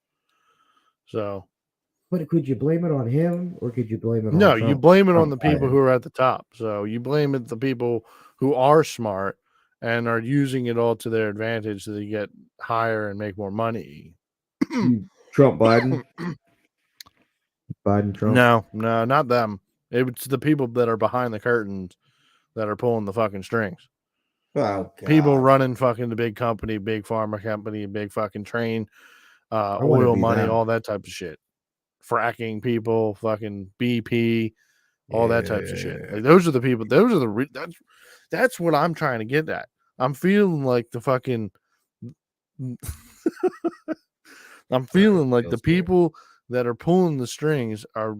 So But could you blame it on him or could you blame it on no, you Trump? blame it on Trump the people Biden? who are at the top. So you blame it the people who are smart and are using it all to their advantage so they get higher and make more money. Trump Biden. Biden Trump. No, not them. It's the people that are behind the curtains that are pulling the fucking strings. Oh People God. running fucking the big company, big pharma company, big fucking train, I want to oil be money, them. all that type of shit. Fracking people, fucking BP, all that types of shit. Yeah. Like those are the people. Those are that's what I'm trying to get at. I'm feeling like the fucking. I'm feeling like the Scared. people that are pulling the strings are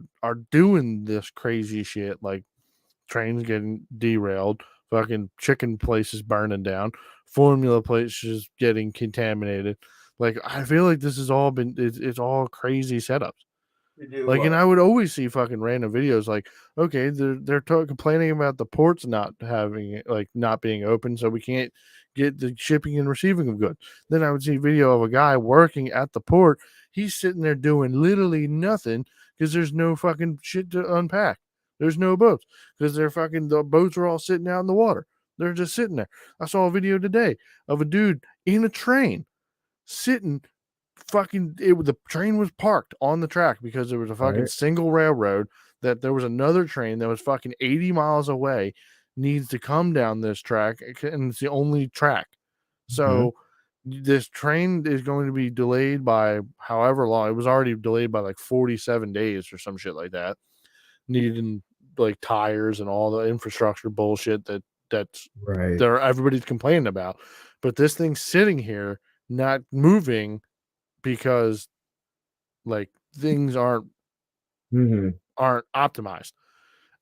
doing this crazy shit, like trains getting derailed, fucking chicken places burning down, formula places getting contaminated. Like I feel like this has all been it's all crazy setups. Like, and I would always see fucking random videos like, okay, they're complaining about the ports not having like not being open, so we can't get the shipping and receiving of goods. Then I would see video of a guy working at the port. He's sitting there doing literally nothing because there's no fucking shit to unpack. There's no boats because the boats are all sitting out in the water. They're just sitting there. I saw a video today of a dude in a train sitting the train was parked on the track because there was a fucking Right. single railroad that there was another train that was fucking 80 miles away, needs to come down this track, and it's the only track. So this train is going to be delayed by however long. It was already delayed by like 47 days or some shit like that, needing like tires and all the infrastructure bullshit that's Right. there everybody's complaining about. But this thing's sitting here not moving because like things aren't optimized.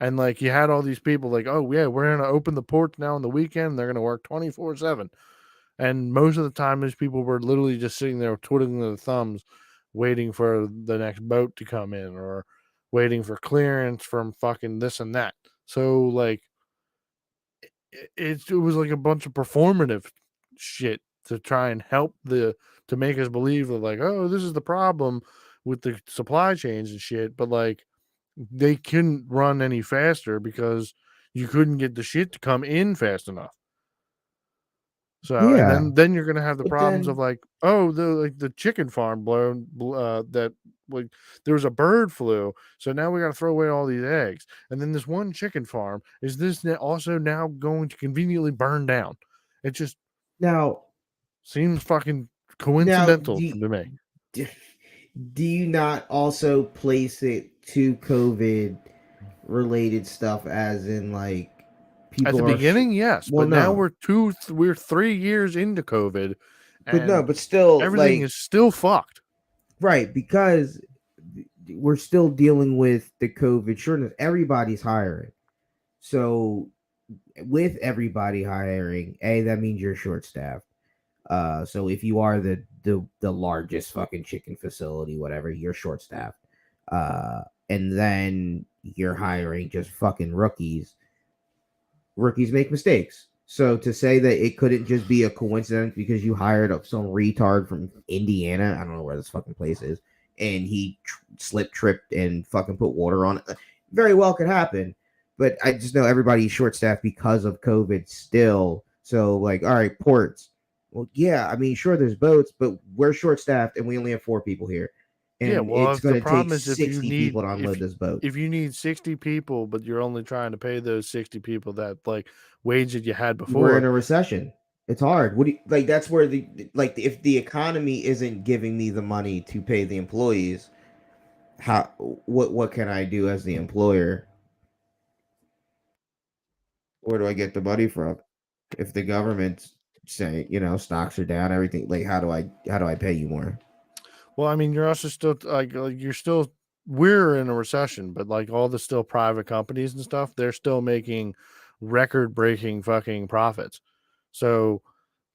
And like you had all these people like, oh yeah, we're gonna open the ports now on the weekend, they're gonna work 24/7. And most of the time these people were literally just sitting there twiddling their thumbs, waiting for the next boat to come in or waiting for clearance from fucking this and that. So like it was like a bunch of performative shit to try and help to make us believe that like, oh, this is the problem with the supply chains and shit, but like they couldn't run any faster because you couldn't get the shit to come in fast enough. So and then you're gonna have the But problems of then like, oh, the chicken farm that like there was a bird flu, so now we got to throw away all these eggs. And then this one chicken farm is this also now going to conveniently burn down. It just now seems fucking now coincidental to me. do you not also place it to COVID related stuff, as in like At people the are beginning, yes, well, but now no, we're 3 years into COVID, but no, and but still, everything like, is still fucked. right, because we're still dealing with the COVID shortness. Everybody's hiring, so with everybody hiring, that means you're short staffed. So if you are the largest fucking chicken facility, whatever, you're short staffed. And then you're hiring just fucking rookies. Rookies make mistakes. So to say that it couldn't just be a coincidence because you hired some retard from Indiana, I don't know where this fucking place is, and he slip tripped and fucking put water on it, very well could happen. But I just know everybody's short staffed because of COVID still. So like, all right, ports. Well, yeah, I mean, sure, there's boats, but we're short staffed and we only have 4 people here, Yeah, and well, it's if the going to take problem is 60 people to unload this boat. if you need 60 people, but you're only trying to pay those 60 people that like wage that you had We're in before, a recession. It's hard. What do you, like? That's where if the economy isn't giving me the money to pay the employees, how what can I do as the employer? Where do I get the money from? If the government's saying, stocks are down, everything, like, how do I pay you more? well, I mean, you're also still like you're still we're in a recession, but like all the still private companies and stuff, they're still making record-breaking fucking profits. So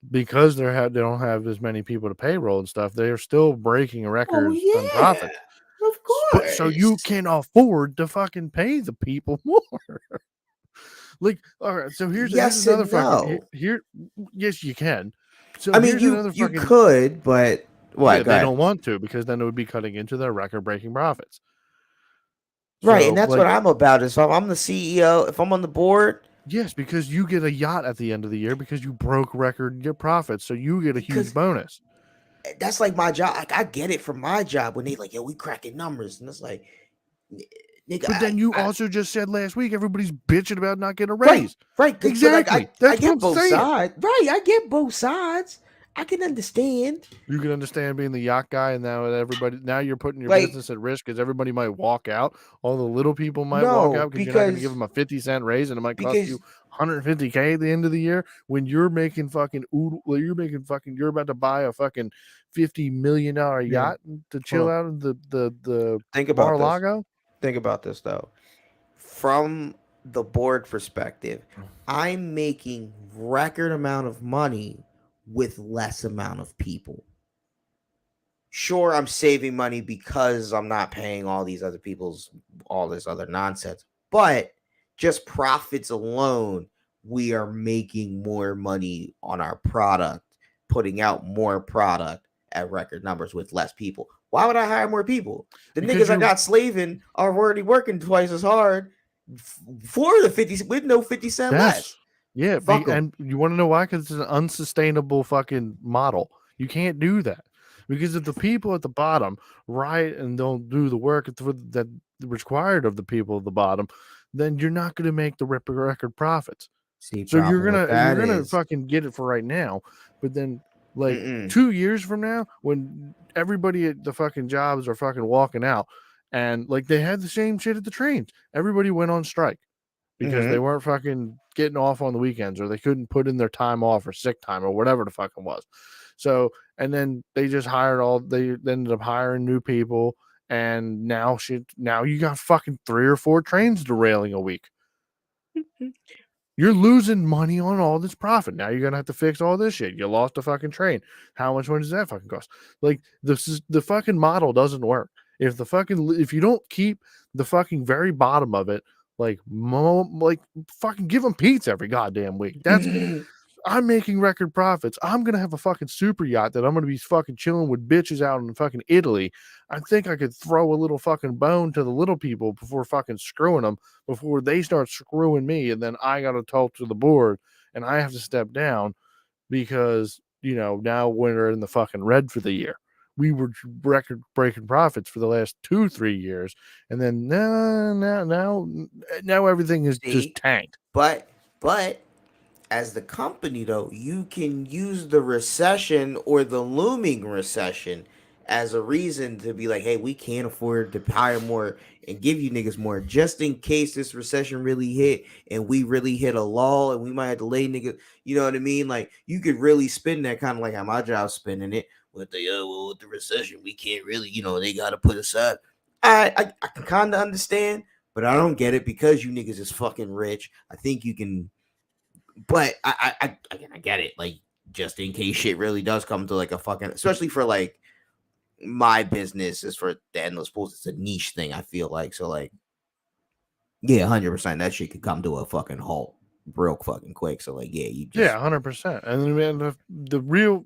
because they don't have as many people to payroll and stuff, they're still breaking Oh records on yeah, profits. of But so you course. can afford to fucking pay the people more. Like, all right, so here's Yes another and fucking no. yes, you can. So I mean, here's you another you fucking could, but yeah, what? Go they ahead. don't want to because then it would be cutting into their record-breaking profits. Right, and So, that's what like, I'm about. Is if I'm the CEO, if I'm on the board, yes, because you get a yacht at the end of the year because you broke record your profits, so you get a huge because bonus. that's like my job. Like, I get it from my job when they like, yo, we cracking numbers, and it's like, nigga, But then you also just said last week everybody's bitching about not getting a right, raise. right. But like, Exactly. I That's what get I'm both saying. sides. Right, I get both sides. I can understand. You can understand being the yacht guy, and now you're putting your Like, business at risk because everybody might walk out. All the little people might walk no, out because you're not going to give them a 50-cent raise, and it might cost you because 150K at the end of the year when you're making fucking you're about to buy a fucking $50 million no. yacht to Hold chill on. out in the Think about this. Mar-a-Lago. Think about this though. From the board perspective, I'm making record amount of money with less amount of people. Sure, I'm saving money because I'm not paying all this other nonsense, but just profits alone, we are making more money on our product, putting out more product at record numbers with less people. Why would I hire more people? The Because niggas I you're got slaving are already working twice as hard for the 50 with no 50 cent Yes. less. Yeah, Fuck them. and you want to know why? Because it's an unsustainable fucking model. You can't do that Because if the people at the bottom riot and don't do the work that required of the people at the bottom, then you're not going to make the record profits. See, So problem with you're that gonna is, fucking get it for right now, but then like mm-mm, 2 years from now, when everybody at the fucking jobs are fucking walking out, and like they had the same shit at the trains, everybody went on strike because they mm-hmm, weren't fucking getting off on the weekends or they couldn't put in their time off or sick time or whatever the fucking was. So and then they just they ended up hiring new people, and now you got fucking 3 or 4 trains derailing a week. You're losing money on all this profit. Now you're gonna have to fix all this shit. You lost a fucking train. How much money does that fucking cost? Like the fucking model doesn't work. If you don't keep the fucking very bottom of it, like fucking give them pizza every goddamn week. That's I'm making record profits. I'm gonna have a fucking super yacht that I'm gonna be fucking chilling with bitches out in fucking Italy. I think I could throw a little fucking bone to the little people before fucking screwing them, before they start screwing me, and then I gotta talk to the board and I have to step down because now we're in the fucking red for the year. We were record breaking profits for the last 2-3 years, and then now everything is just see, tanked. but as the company though, you can use the recession or the looming recession as a reason to be like, hey, we can't afford to hire more and give you niggas more just in case this recession really hit and we really hit a lull and we might have to lay niggas, you know what I mean? Like you could really spin that kind of like how my job's spinning it with the with the recession, we can't really, they gotta put us up. I can kinda understand, but I don't get it because you niggas is fucking rich. I think you can, but I get it. Like, just in case shit really does come to like a fucking, especially for like my business is for the endless pools. It's a niche thing. I feel like so. Like, yeah, 100%. That shit could come to a fucking halt real fucking quick. So like, yeah, you Yeah, just 100%. And then man, the real,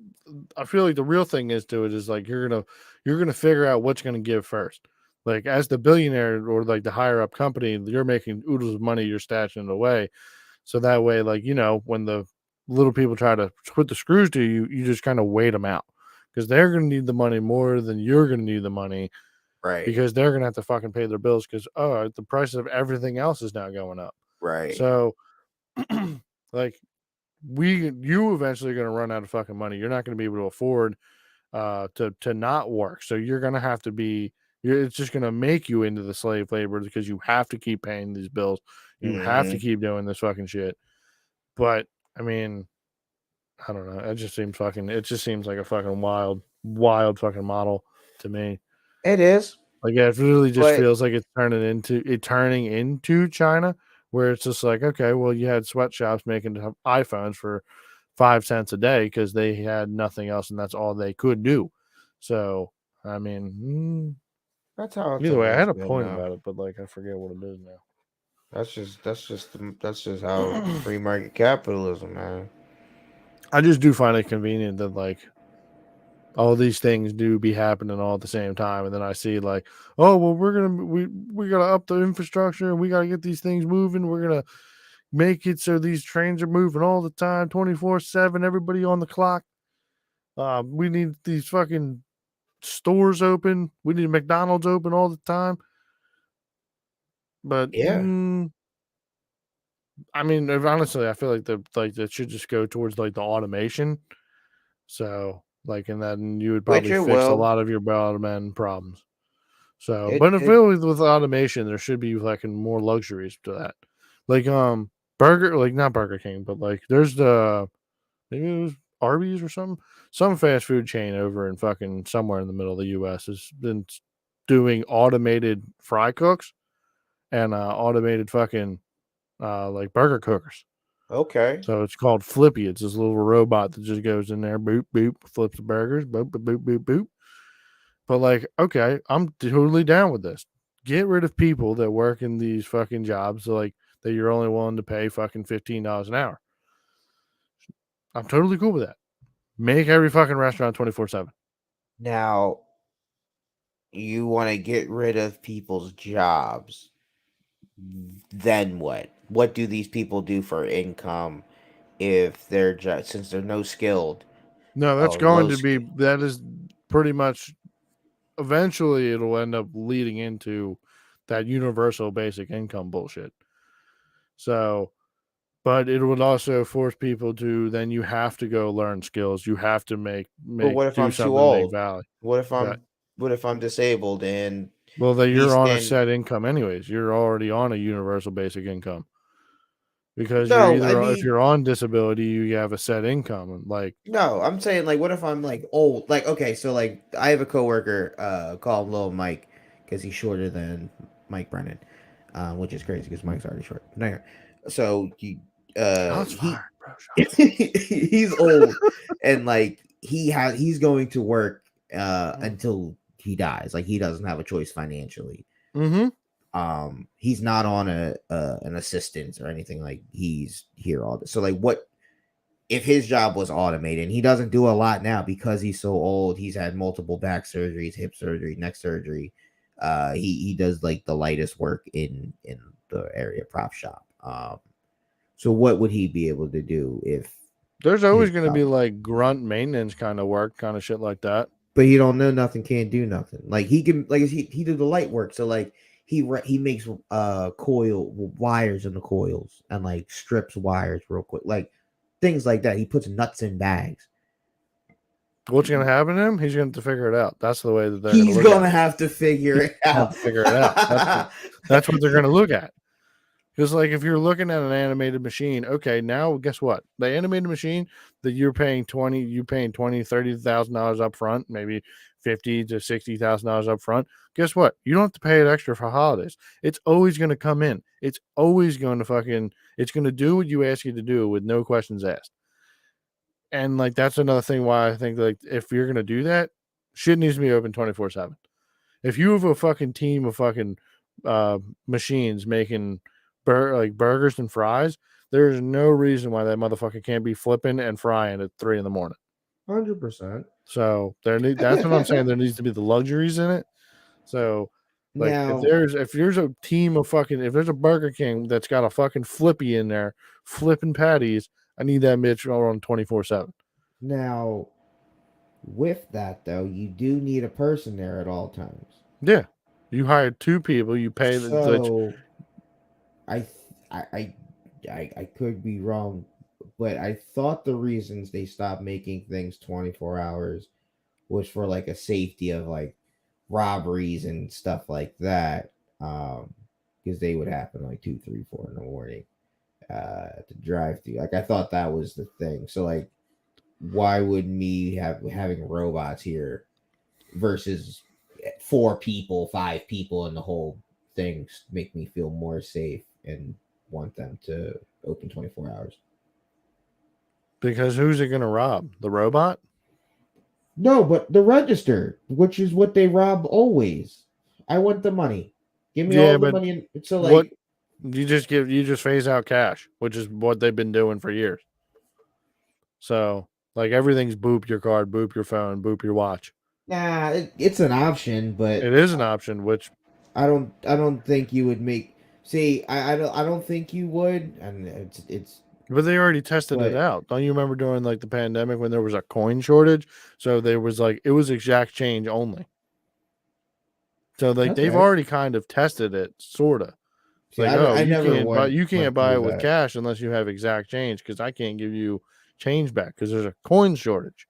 I feel like the real thing is to it is like you're gonna figure out what's gonna give first. Like as the billionaire or like the higher up company, you're making oodles of money, you're stashing it away. So that way, like when the little people try to put the screws to you, you just kind of wait them out because they're gonna need the money more than you're gonna need the money right, because they're gonna have to fucking pay their bills because the price of everything else is now going up. right. So like you eventually going to run out of fucking money. You're not going to be able to afford to not work. So you're going to have to be it's just going to make you into the slave labor because you have to keep paying these bills. You have to Mm-hmm. keep doing this fucking shit. But I mean, I don't know. It just seems like a fucking wild fucking model to me. It is, Like yeah, it really just but feels like it's turning into China, where it's just like, okay, well, you had sweatshops making iPhones for 5 cents a day because they had nothing else, and that's all they could do. So, I mean, that's how it's either way, I had always a been, point though. about it, but like I forget what it is That's just how now. free market capitalism, man. I just do find it convenient that like all these things do be happening all at the same time, and then I see like, oh well, we gotta up the infrastructure and we gotta get these things moving. We're gonna make it so these trains are moving all the time, 24/7. Everybody on the clock. We need these fucking stores open. We need McDonald's open all the time. But Yeah, I mean, honestly, I feel like that should just go towards like the automation. So like, and then you would which probably it fix a will. lot of your bottom end problems. So, It but if it it was with automation, there should be like more luxuries to that. Like burger, like not Burger King, but like there's the maybe it was Arby's or something. Some fast food chain over in fucking somewhere in the middle of the US has been doing automated fry cooks and automated fucking like burger cookers. okay. So it's called Flippy. It's this little robot that just goes in there, boop, boop, flips the burgers, boop, boop, boop, boop, boop. But like, okay, I'm totally down with this. Get rid of people that work in these fucking jobs like that you're only willing to pay fucking $15 an hour. I'm totally cool with that. Make every fucking restaurant 24/7. Now you want to get rid of people's jobs. Then what? What do these people do for income if they're just since they're no skilled, No, that's or going low to be skill? that is pretty much eventually it'll end up leading into that universal basic income bullshit. So, but it would also force people to then you have to go learn skills. You have to But what if do I'm too something to make old? value. What if That I'm disabled and well, that me you're on a stand? set income anyways. You're already on a universal basic income because you're No, I either if mean you're on disability, you have a set income. Like, no. I'm saying like, what if I'm like old? Like, okay, so like I have a coworker, call him Little Mike because he's shorter than Mike Brennan, which is crazy because Mike's already short. No, yeah. So shots he fired, bro. Shots he's old and like he's going to work fired. until he dies. Like he doesn't have a choice financially. Mm-hmm. He's not on an assistance or anything. Like he's here all this. So like what if his job was automated? And he doesn't do a lot now because he's so old. He's had multiple back surgeries, hip surgery, neck surgery. He does like the lightest work in the area prop shop. So what would he be able to do if There's his always going to job? be like grunt maintenance kind of work, kind of shit like that. But he don't know nothing, can't do nothing. Like he can, like he did the light work. So like he makes coil wires in the coils and like strips wires real quick, like things like that. He puts nuts in bags. What's going to happen to him? He's going to have to figure it out. That's the way that they're going to He's look at gonna it. have to figure it Have out. to figure it out. That's what they're going to look at. Because like if you're looking at an animated machine, okay, now guess what? The animated machine that you're paying $30,000 up front, maybe $50,000 to $60,000 up front. Guess what? You don't have to pay it extra for holidays. It's always going to come in. It's always going to it's going to do what you ask you to do with no questions asked. And like that's another thing why I think like if you're going to do that, shit needs to be open 24/7. If you have a fucking team of fucking machines making burgers and fries, there's no reason why that motherfucker can't be flipping and frying at 3 a.m. 100%. So that's what I'm saying. There needs to be the luxuries in it. So like if Now, there's a team of fucking if there's a Burger King that's got a fucking flippy in there flipping patties, I need that bitch on 24/7. now, with that though, you do need a person there at all times. Yeah, you hired 2 people. You pay So I, th- I could be wrong, but I thought the reasons they stopped making things 24 hours was for like a safety of like robberies and stuff like that. Because they would happen like 2, 3, 4 in the morning to drive through. Like I thought that was the thing. So like, why would me having robots here versus 4 people, 5 people in the whole thing make me feel more safe and want them to open 24 hours? because who's it going to rob? The robot? No, but the register, which is what they rob always. I want the money. Give me Yeah, all the but money. So what like, you just phase out cash, which is what they've been doing for years. So like everything's boop your card, boop your phone, boop your watch. nah, it's an option, but It is an option, which I don't think you would make. See, I don't think you would, and it's. but they already tested it But out. Don't you remember during like the pandemic when there was a coin shortage? So there was like it was exact change only. So like they've okay. already kind of tested it, sorta. It's See, like, I, oh, I never went you can't went buy through it with that cash unless you have exact change because I can't give you change back because there's a coin shortage.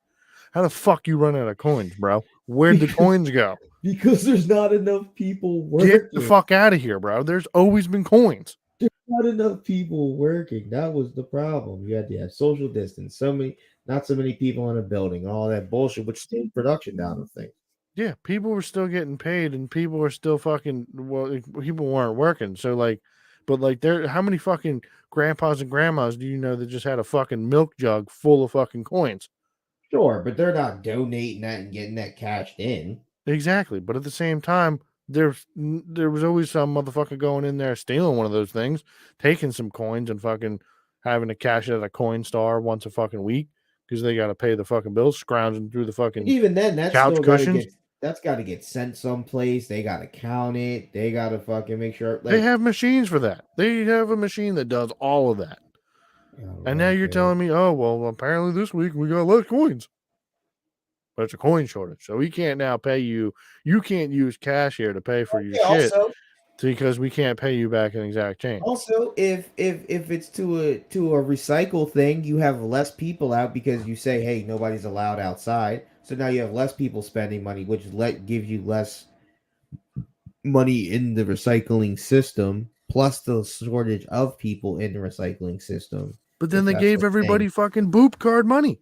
How the fuck you run out of coins, bro? Where'd the because coins go? because there's not enough people Get the working. fuck out of here, bro. There's always been coins. There's not enough people working. That was the problem. You had to have social distance. Not so many people in a building. All that bullshit, which slowed production down of things. Yeah, people were still getting paid and people were still fucking people weren't working. So like but like there how many fucking grandpas and grandmas do you know that just had a fucking milk jug full of fucking coins? Sure, but they're not donating that and getting that cashed in. Exactly. But at the same time, there was always some motherfucker going in there stealing one of those things, taking some coins and fucking having to cash it at a coin star once a fucking week because they got to pay the fucking bills, scrounging through the But fucking even then, that's couch still got to cushions. get that's got to get sent someplace. They got to count it. They got to fucking make sure. They Like, have machines for that. They have a machine that does all of that. And now you're okay, telling me, oh well, apparently this week we got less coins. but it's a coin shortage. So we can't now pay you. You can't use cash here to pay for your Okay, shit also, because we can't pay you back in exact change. also, if it's to a recycle thing, you have less people out because you say, hey, nobody's allowed outside. So now you have less people spending money, which gives you less money in the recycling system, plus the shortage of people in the recycling system. But then If they that's gave the everybody thing. fucking boop card money.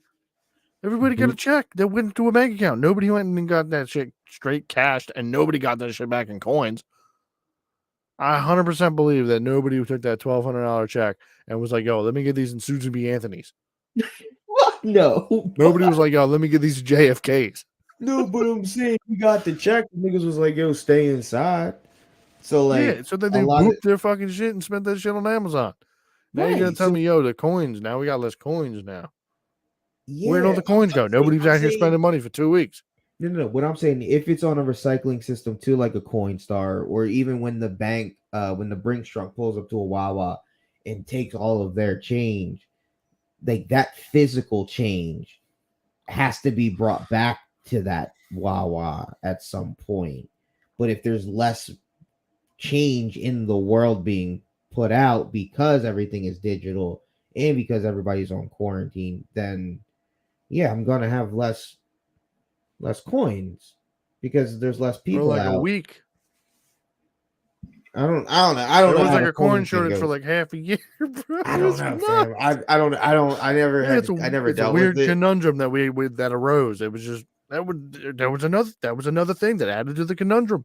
Everybody got a Boop. check that went to a bank account. Nobody went and got that shit straight cashed, and nobody got that shit back in coins. I 100% believe that nobody who took that $1,200 check and was like, yo, let me get these in Susan B. Anthony's. What? No. Nobody was like, yo, let me get these JFK's. No, but I'm saying we got the check. The niggas was like, yo, stay inside. So Yeah, like so then a they lot of booped their fucking shit and spent that shit on Amazon. Now you're gonna right. tell So me, yo, the coins, now we got less coins now. Where'd all yeah, the coins go? Nobody's I'm out here saying spending money for 2 weeks. no. What I'm saying, if it's on a recycling system too, like a Coinstar, or even when the bank, when the Brinks truck pulls up to a Wawa and takes all of their change, like that physical change has to be brought back to that Wawa at some point. But if there's less change in the world being put out because everything is digital and because everybody's on quarantine, then yeah, I'm gonna have less coins because there's less For people like a out. week. I don't There know was how like the a coin coin thing shortage for goes. like half a year, bro. I don't It's know, nuts. fam. I never It's a dealt with weird it. conundrum that that arose. It was just there was another thing that added to the conundrum.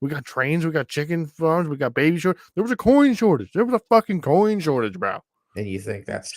We got trains, we got chicken farms, we got baby shortage. There was a coin shortage. There was a fucking coin shortage, bro. And you think that's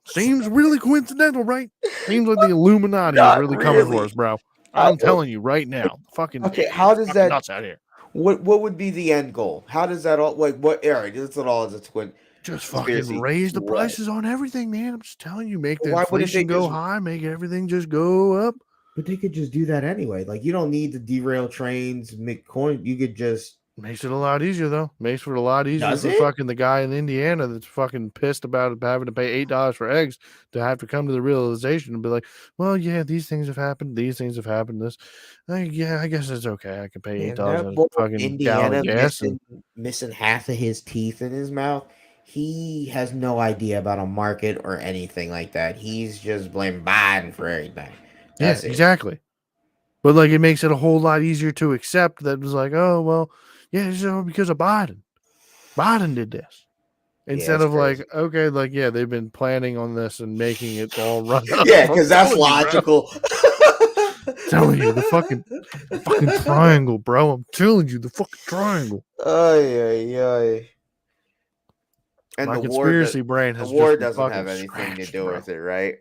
Seems really coincidental, right? Seems like the Illuminati is not really coming for really. us, bro. How, I'm telling you right now. Fucking okay, how it's does fucking that? nuts out here. What would be the end goal? How does that all like what? All right, this is all as a twin Just fucking conspiracy. raise the What? prices on everything, man. I'm just telling you, make the Why wouldn't they inflation go just? high, make everything just go up. But they could just do that anyway. Like you don't need to derail trains, make coin. You could just. Makes it a lot easier though. Makes it a lot easier Does for it? fucking the guy in Indiana that's fucking pissed about having to pay $8 for eggs to have to come to the realization and be like, well, yeah, these things have happened. These things have happened. Yeah, I guess it's okay. I can pay Man, $8 that a boy in fucking gallon Indiana gas and missing half of his teeth in his mouth. He has no idea about a market or anything like that. He's just blaming Biden for everything. yeah, That's it. exactly. But like it makes it a whole lot easier to accept that it was like, oh well, yeah, it's all because of Biden. Biden did this. Yeah, Instead it's of like, crazy. okay, like yeah, they've been planning on this and making it all run up. Yeah, I'm because that's telling you, bro. logical. Telling you the fucking triangle, bro. I'm telling you the fucking triangle. Ay, ay, ay. And My the conspiracy brain the has war just been doesn't have fucking anything to scratched, do bro. with it, right?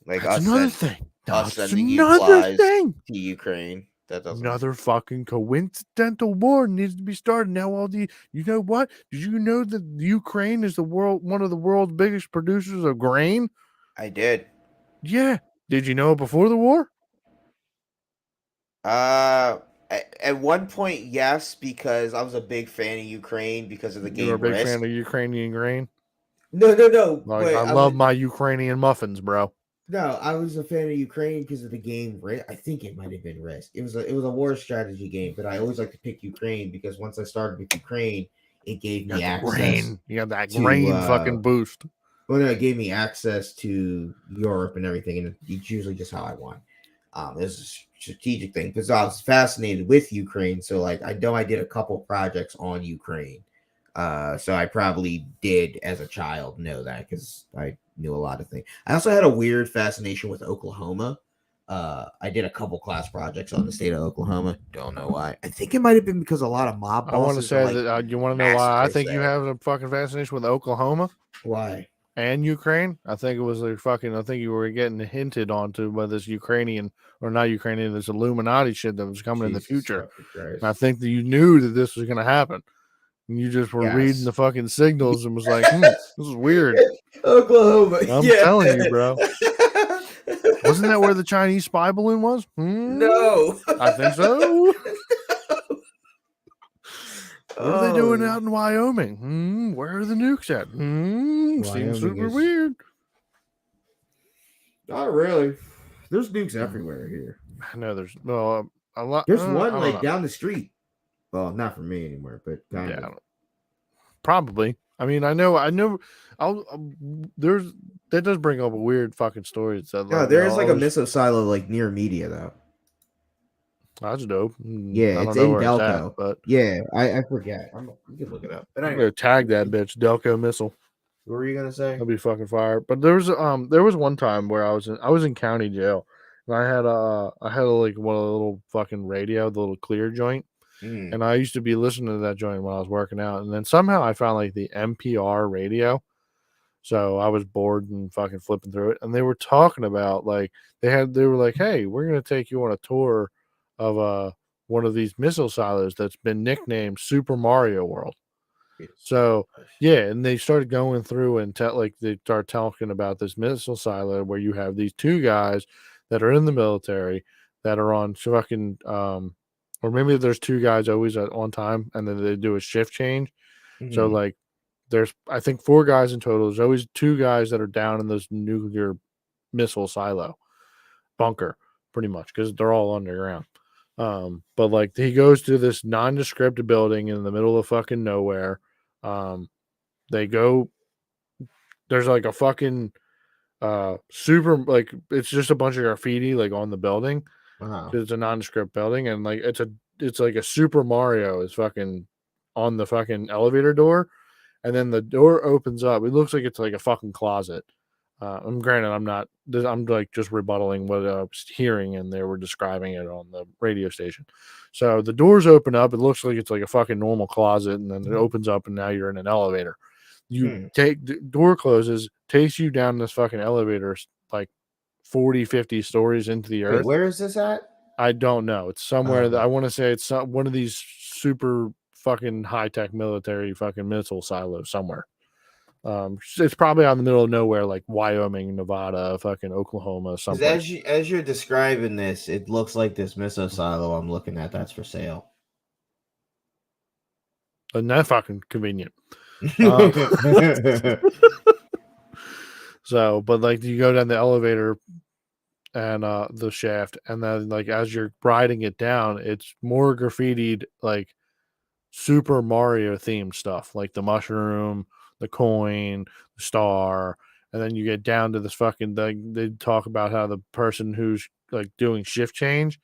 Like That's another thing. us That's sending another supplies thing. to Ukraine. That doesn't. Another fucking coincidental war needs to be started. Now you know what? Did you know that Ukraine is one of the world's biggest producers of grain? I did. Yeah. Did you know it before the war? At one point, yes, because I was a big fan of Ukraine because of the You were a game big Risk. fan of Ukrainian grain. No. Like But I love my Ukrainian muffins, bro. no, I was a fan of Ukraine because of the game Risk. I think it might have been Risk. It was a war strategy game, but I always like to pick Ukraine because once I started with Ukraine, it gave You me got the access grain. You got that to grain fucking boost. well, no, it gave me access to Europe and everything, and it's usually just how I want. It's a strategic thing because I was fascinated with Ukraine. So, like, I know I did a couple projects on Ukraine. So I probably did as a child know that because I knew a lot of things. I also had a weird fascination with Oklahoma. I did a couple class projects on the state of Oklahoma. Don't know why. I think it might have been because a lot of mob I want to bosses are say like that you want to know why I massacres think you there. have a fucking fascination with Oklahoma Why? and Ukraine. I think it was like fucking. I think you were getting hinted onto by this Ukrainian or not Ukrainian, this Illuminati shit that was coming in the Jesus future. fucking Christ. And I think that you knew that this was going to happen. And you just were reading Yes. the fucking signals and was like, this is weird. Oklahoma. I'm Yeah. telling you, bro. Wasn't that where the Chinese spy balloon was? No. I think so. What are they doing Oh, out in Wyoming? Where are the nukes at? Seems Wyoming super is weird. not really. There's nukes everywhere here. I know there's a lot. There's I one don't like know. down the street. Well, not for me anymore, but kind Yeah, of. probably. I mean, I know. There's that does bring up a weird fucking story. It said No, like, there is I like a was missile silo like near media though. that's dope. Yeah, I don't it's know in where it's at, Delco. but Yeah, I forget. You can look it up. But I'm anyway, gonna tag that bitch Delco missile. what were you gonna say? That'd be fucking fire. But there was one time where I was in county jail and I had like one of the little fucking radio, the little clear joint. Mm. And I used to be listening to that joint when I was working out. And then somehow I found like the NPR radio. So I was bored and fucking flipping through it. And they were talking about like they were like, hey, we're gonna take you on a tour of one of these missile silos that's been nicknamed Super Mario World. So yeah, and they started going through and they start talking about this missile silo where you have these two guys that are in the military that are on fucking or maybe there's two guys always on time and then they do a shift change. So Mhm. like there's I think four guys in total. There's always two guys that are down in this nuclear missile silo bunker, pretty much, because they're all underground. But like he goes to this nondescript building in the middle of fucking nowhere. Um, they go there's like a fucking super like it's just a bunch of graffiti like on the building Wow. because it's a nondescript building and like it's like a Super Mario is fucking on the fucking elevator door and then the door opens up. It looks like it's like a fucking closet. I'm granted, I'm like just rebuttaling what I was hearing, and they were describing it on the radio station. So the doors open up. It looks like it's like a fucking normal closet, and then it opens up, and now you're in an elevator. You Hmm. take the door closes, takes you down this fucking elevator, like 40, 50 stories into the Wait, earth. where is this at? I don't know. It's somewhere that Okay. I want to say it's one of these super fucking high tech military fucking missile silos somewhere. It's probably out in the middle of nowhere, like Wyoming, Nevada, fucking Oklahoma, Because someplace. as you're describing this, it looks like this missile silo I'm looking at that's for sale. And that fucking convenient. Um, so, but like you go down the elevator and the shaft, and then like as you're riding it down, it's more graffitied like Super Mario themed stuff, like the mushroom, the coin, the star, and then you get down to this fucking they talk about how the person who's like doing shift change,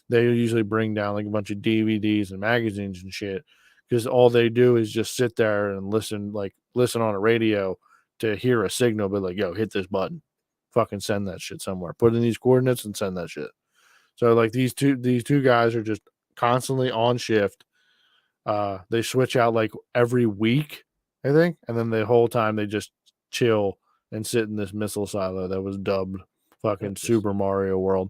they usually bring down like a bunch of DVDs and magazines and shit because all they do is just sit there and listen on a radio to hear a signal, but like, yo, hit this button, fucking send that shit somewhere, put in these coordinates and send that shit. So like these two guys are just constantly on shift. They switch out like every week, I think, and then the whole time they just chill and sit in this missile silo that was dubbed fucking Super Mario World.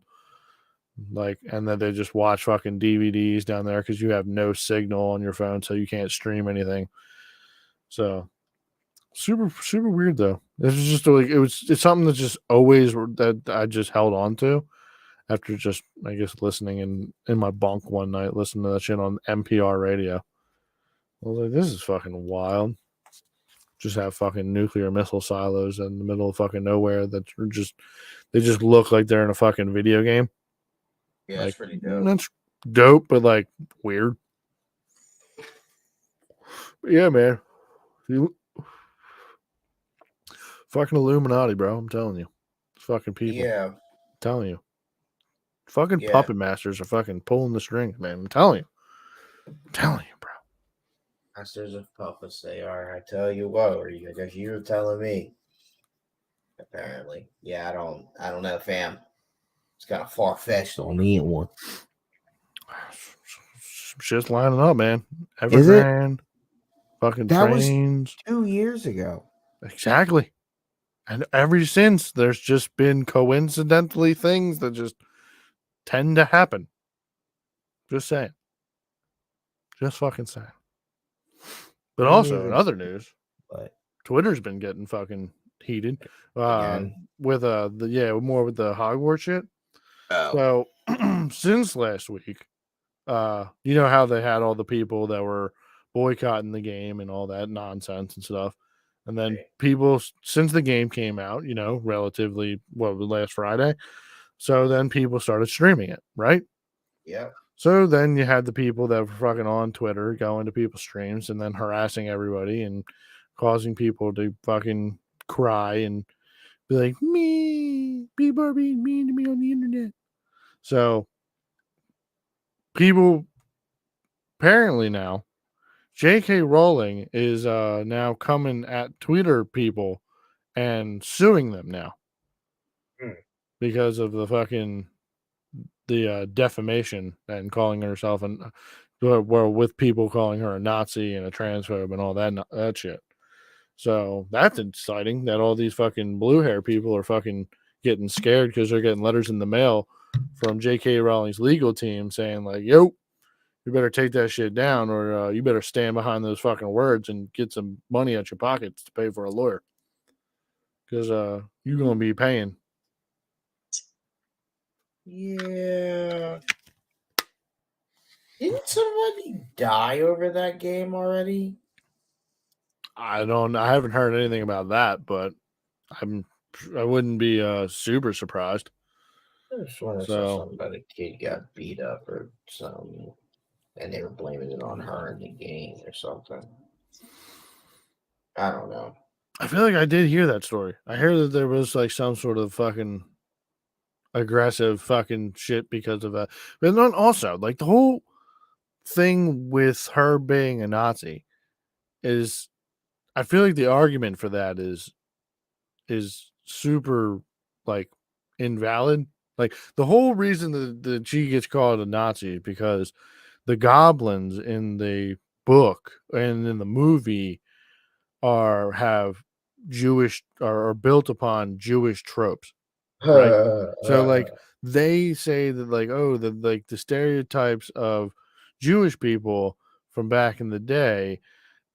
Like, and then they just watch fucking DVDs down there because you have no signal on your phone, so you can't stream anything. So super weird though. This is just like it's something that's just always that I just held on to after just I guess listening in my bunk one night, listening to that shit on NPR radio. I was like, this is fucking wild. Just have fucking nuclear missile silos in the middle of fucking nowhere that are just they just look like they're in a fucking video game. Yeah, that's Like pretty dope. that's dope, but like weird. But yeah, man. You fucking Illuminati, bro. I'm telling you. Fucking people. Yeah, I'm telling you. Fucking yeah. puppet masters are fucking pulling the strings, man. I'm telling you. I'm telling you, bro. Masters of puppets, they are. I tell you what, or I guess you're telling me. Apparently, yeah. I don't know, fam. It's kind of far fetched on me at one. Shit's lining up, man. Is it? Evergrande, fucking That was trains. 2 years ago. Exactly. And ever since, there's just been coincidentally things that just tend to happen. Just saying. Just fucking saying. But I didn't also, in even. other news, But Twitter's been getting fucking heated. again, With more with the Hogwarts shit. oh, So since last week, you know how they had all the people that were boycotting the game and all that nonsense and stuff. And then people since the game came out, relatively last Friday, So then people started streaming it, right? Yeah. So then you had the people that were fucking on Twitter going to people's streams and then harassing everybody and causing people to fucking cry and be like, me, people are being mean to me on the internet. So people apparently now, J.K. Rowling is now coming at Twitter people and suing them now because of the fucking defamation and calling herself and well with people calling her a Nazi and a transphobe and all that shit. So that's exciting that all these fucking blue hair people are fucking getting scared because they're getting letters in the mail from J.K. Rowling's legal team saying like, "Yo, you better take that shit down, or you better stand behind those fucking words and get some money out your pockets to pay for a lawyer because you're gonna be paying." Yeah. Didn't somebody die over that game already? I haven't heard anything about that, but I wouldn't be super surprised. I just want to say something about a kid got beat up or something, and they were blaming it on her in the game or something. I don't know. I feel like I did hear that story. I hear that there was like some sort of fucking aggressive fucking shit because of that. But then also, like the whole thing with her being a Nazi is, I feel like the argument for that is super like invalid. Like the whole reason that she gets called a Nazi is because the goblins in the book and in the movie have Jewish or are built upon Jewish tropes, right? So like they say that like, oh, the stereotypes of Jewish people from back in the day,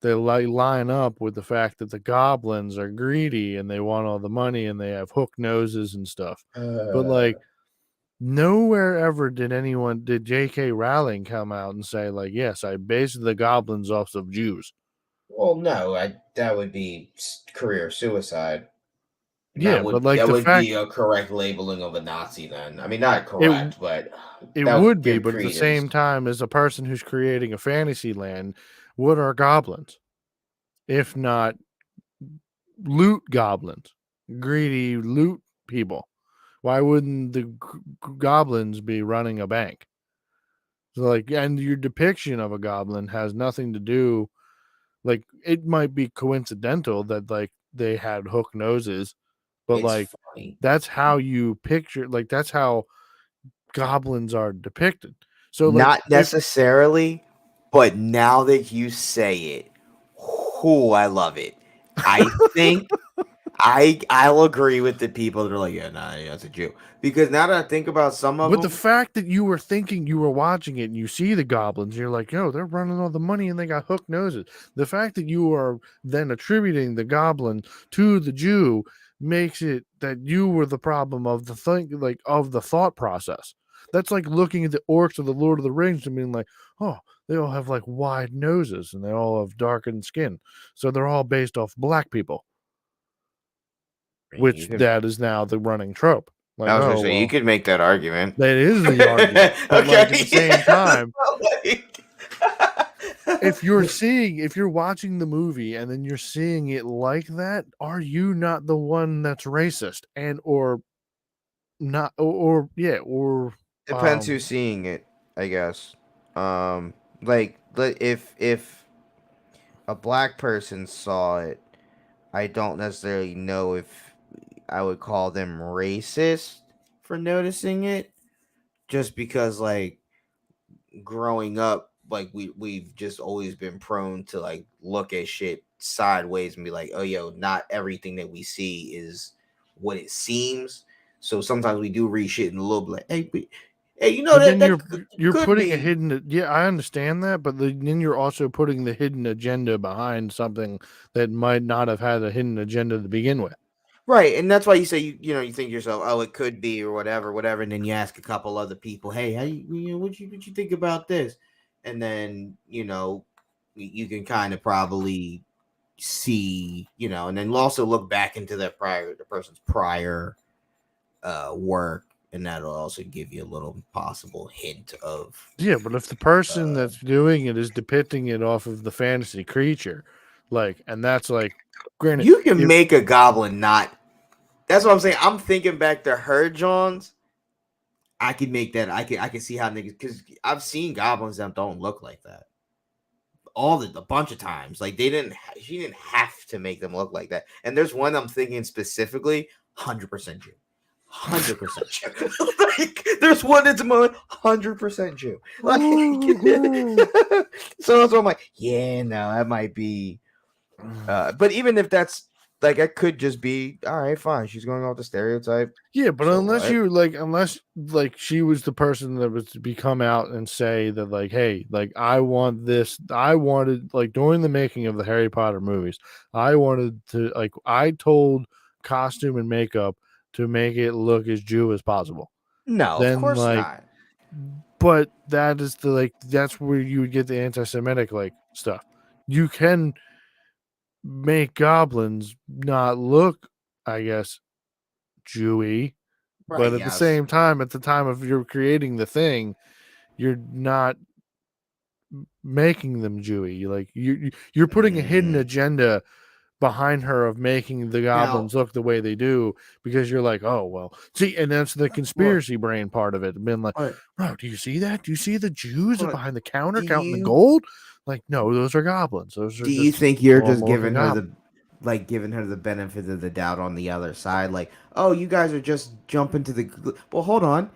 they line up with the fact that the goblins are greedy and they want all the money and they have hook noses and stuff. But like nowhere ever did J.K. Rowling come out and say like, yes, I based the goblins off of Jews. Well, no, that would be career suicide. Yeah, but like that the would fact be a correct labeling of a Nazi. Then I mean, not correct, but it that would would be, give but at the credence. same time, as a person who's creating a fantasy land, what are goblins? If not loot goblins, greedy loot people. Why wouldn't the goblins be running a bank? So like, and your depiction of a goblin has nothing to do. Like, it might be coincidental that like they had hook noses, but It's like funny. that's how you picture. Like that's how goblins are depicted. So like, Not necessarily, but now that you say it, whoo, I love it. I think I'll agree with the people that are like, yeah, nah, yeah, that's a Jew. Because now that I think about some of but the them, fact that you were thinking you were watching it and you see the goblins, you're like, yo, they're running all the money and they got hook noses. The fact that you are then attributing the goblin to the Jew makes it that you were the problem of the thing, like of the thought process. That's like looking at the orcs of the Lord of the Rings and being like, oh, they all have like wide noses and they all have darkened skin. So they're all based off black people, which that is now the running trope. Like, I was gonna oh, say you well, could make that argument. that is the argument. But like at the same time, if you're watching the movie and then you're seeing it like that, are you not the one that's racist and or not or yeah, or Depends who's seeing it, I guess. Like if a black person saw it, I don't necessarily know if I would call them racist for noticing it, just because like growing up, like we've just always been prone to like look at shit sideways and be like, oh yo, not everything that we see is what it seems. So sometimes we do read shit in a little bit like, hey, you know but that then that you're could putting a be hidden, yeah, I understand that, but then you're also putting the hidden agenda behind something that might not have had a hidden agenda to begin with. right, and that's why you say you think to yourself, oh, it could be or whatever, and then you ask a couple other people, hey, how what you think about this, and then you can kind of probably see, and then also look back into the person's prior work and that'll also give you a little possible hint of. Yeah, but if the person that's doing it is depicting it off of the fantasy creature, like, and that's like, granted, You can make a goblin not. That's what I'm saying. I'm thinking back to her Johns. I could make that. I can see how niggas, because I've seen goblins that don't look like that. A bunch of times, like she didn't have to make them look like that. And there's one I'm thinking specifically, 100% Jew. 100% Jew. Like, there's one that's 100% Jew. Like, so that's what I'm like, yeah, no, that might be. But even if that's like, it could just be all right, fine. She's going off the stereotype. Yeah, but So unless what? she was the person that was to come out and say that, like, hey, like, I want this. I wanted, like, during the making of the Harry Potter movies, I wanted to, like, I told costume and makeup to make it look as Jew as possible. No, Then, of course like, not. but that is the, like, that's where you would get the anti-Semitic, like, stuff. You can make goblins not look, I guess, Jewy, Right, but at the yes. same time, at the time of you're creating the thing, you're not making them Jewy. Like, you're putting a hidden agenda behind her of making the goblins look the way they do, because you're like, oh, well, see, and that's the conspiracy brain part of it. Been like, bro, do you see that? Do you see the Jews behind the counter counting the gold? Like, no, those are goblins. Those are. Do you think you're just giving giving her the benefit of the doubt on the other side? Like, oh, you guys are just jumping to the. Well, hold on.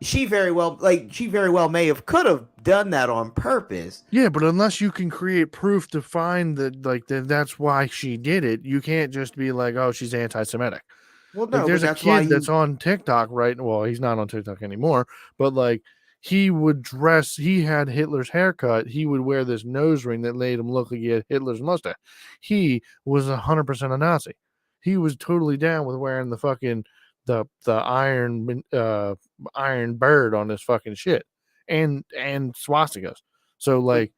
She very well could have done that on purpose. Yeah, but unless you can create proof to find that, like, that's why she did it, you can't just be like, oh, she's anti-Semitic. Well, no, like, there's but a kid that's on TikTok, right? Well, he's not on TikTok anymore, but, like, he had Hitler's haircut. He would wear this nose ring that made him look like he had Hitler's mustache. He was 100% a Nazi. He was totally down with wearing the fucking the iron bird on his fucking shit and swastikas. So, like,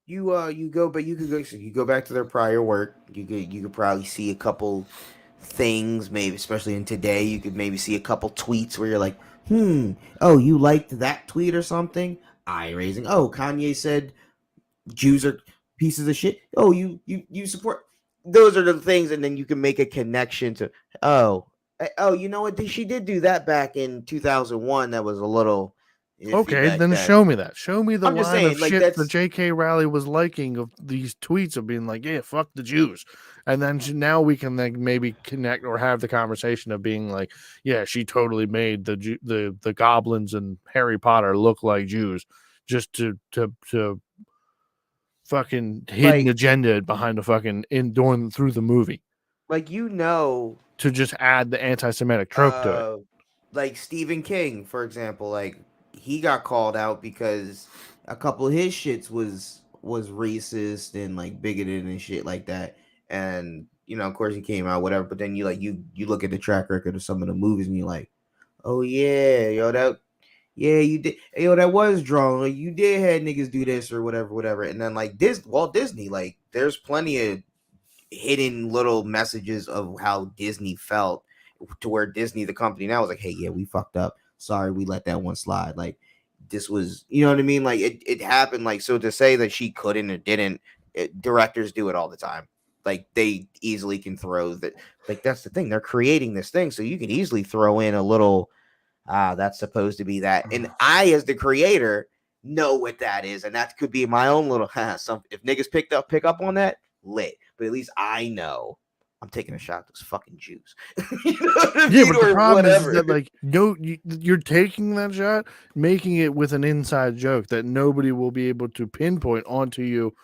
you go back to their prior work. You could probably see a couple things, maybe especially in today. You could maybe see a couple tweets where you're like, oh, you liked that tweet or something. Eye raising. Oh, Kanye said Jews are pieces of shit. Oh, you support. Those are the things, and then you can make a connection to. Oh, you know what? She did do that back in 2001. That was a little. Okay, then show me that. Show me the I'm just line saying, of like, shit the JK Rowley was liking of these tweets of being like, yeah, fuck the Jews. And then now we can, like, maybe connect or have the conversation of being like, yeah, she totally made the goblins and Harry Potter look like Jews just to fucking hidden agenda behind the fucking doing through the movie. Like, you know, to just add the anti-Semitic trope to it. Like Stephen King, for example, like, he got called out because a couple of his shits was racist and, like, bigoted and shit like that. And, you know, of course he came out, whatever, but then you look at the track record of some of the movies and you're like, oh yeah, yo, you did, yo, that was drawn. Like, you did have niggas do this or whatever. And then, like, Walt Disney, like, there's plenty of hidden little messages of how Disney felt, to where Disney, the company now, was like, hey, yeah, we fucked up. Sorry, we let that one slide. Like, this was, you know what I mean? Like, it happened. Like, so to say that she couldn't or didn't, directors do it all the time. Like, they easily can throw that. Like, that's the thing. They're creating this thing, so you can easily throw in a little, that's supposed to be that. And I, as the creator, know what that is. And that could be my own little, if niggas pick up on that, lit. But at least I know I'm taking a shot at those fucking Jews. You know what I mean? Yeah, but the problem is that, like, you're taking that shot, making it with an inside joke that nobody will be able to pinpoint onto you,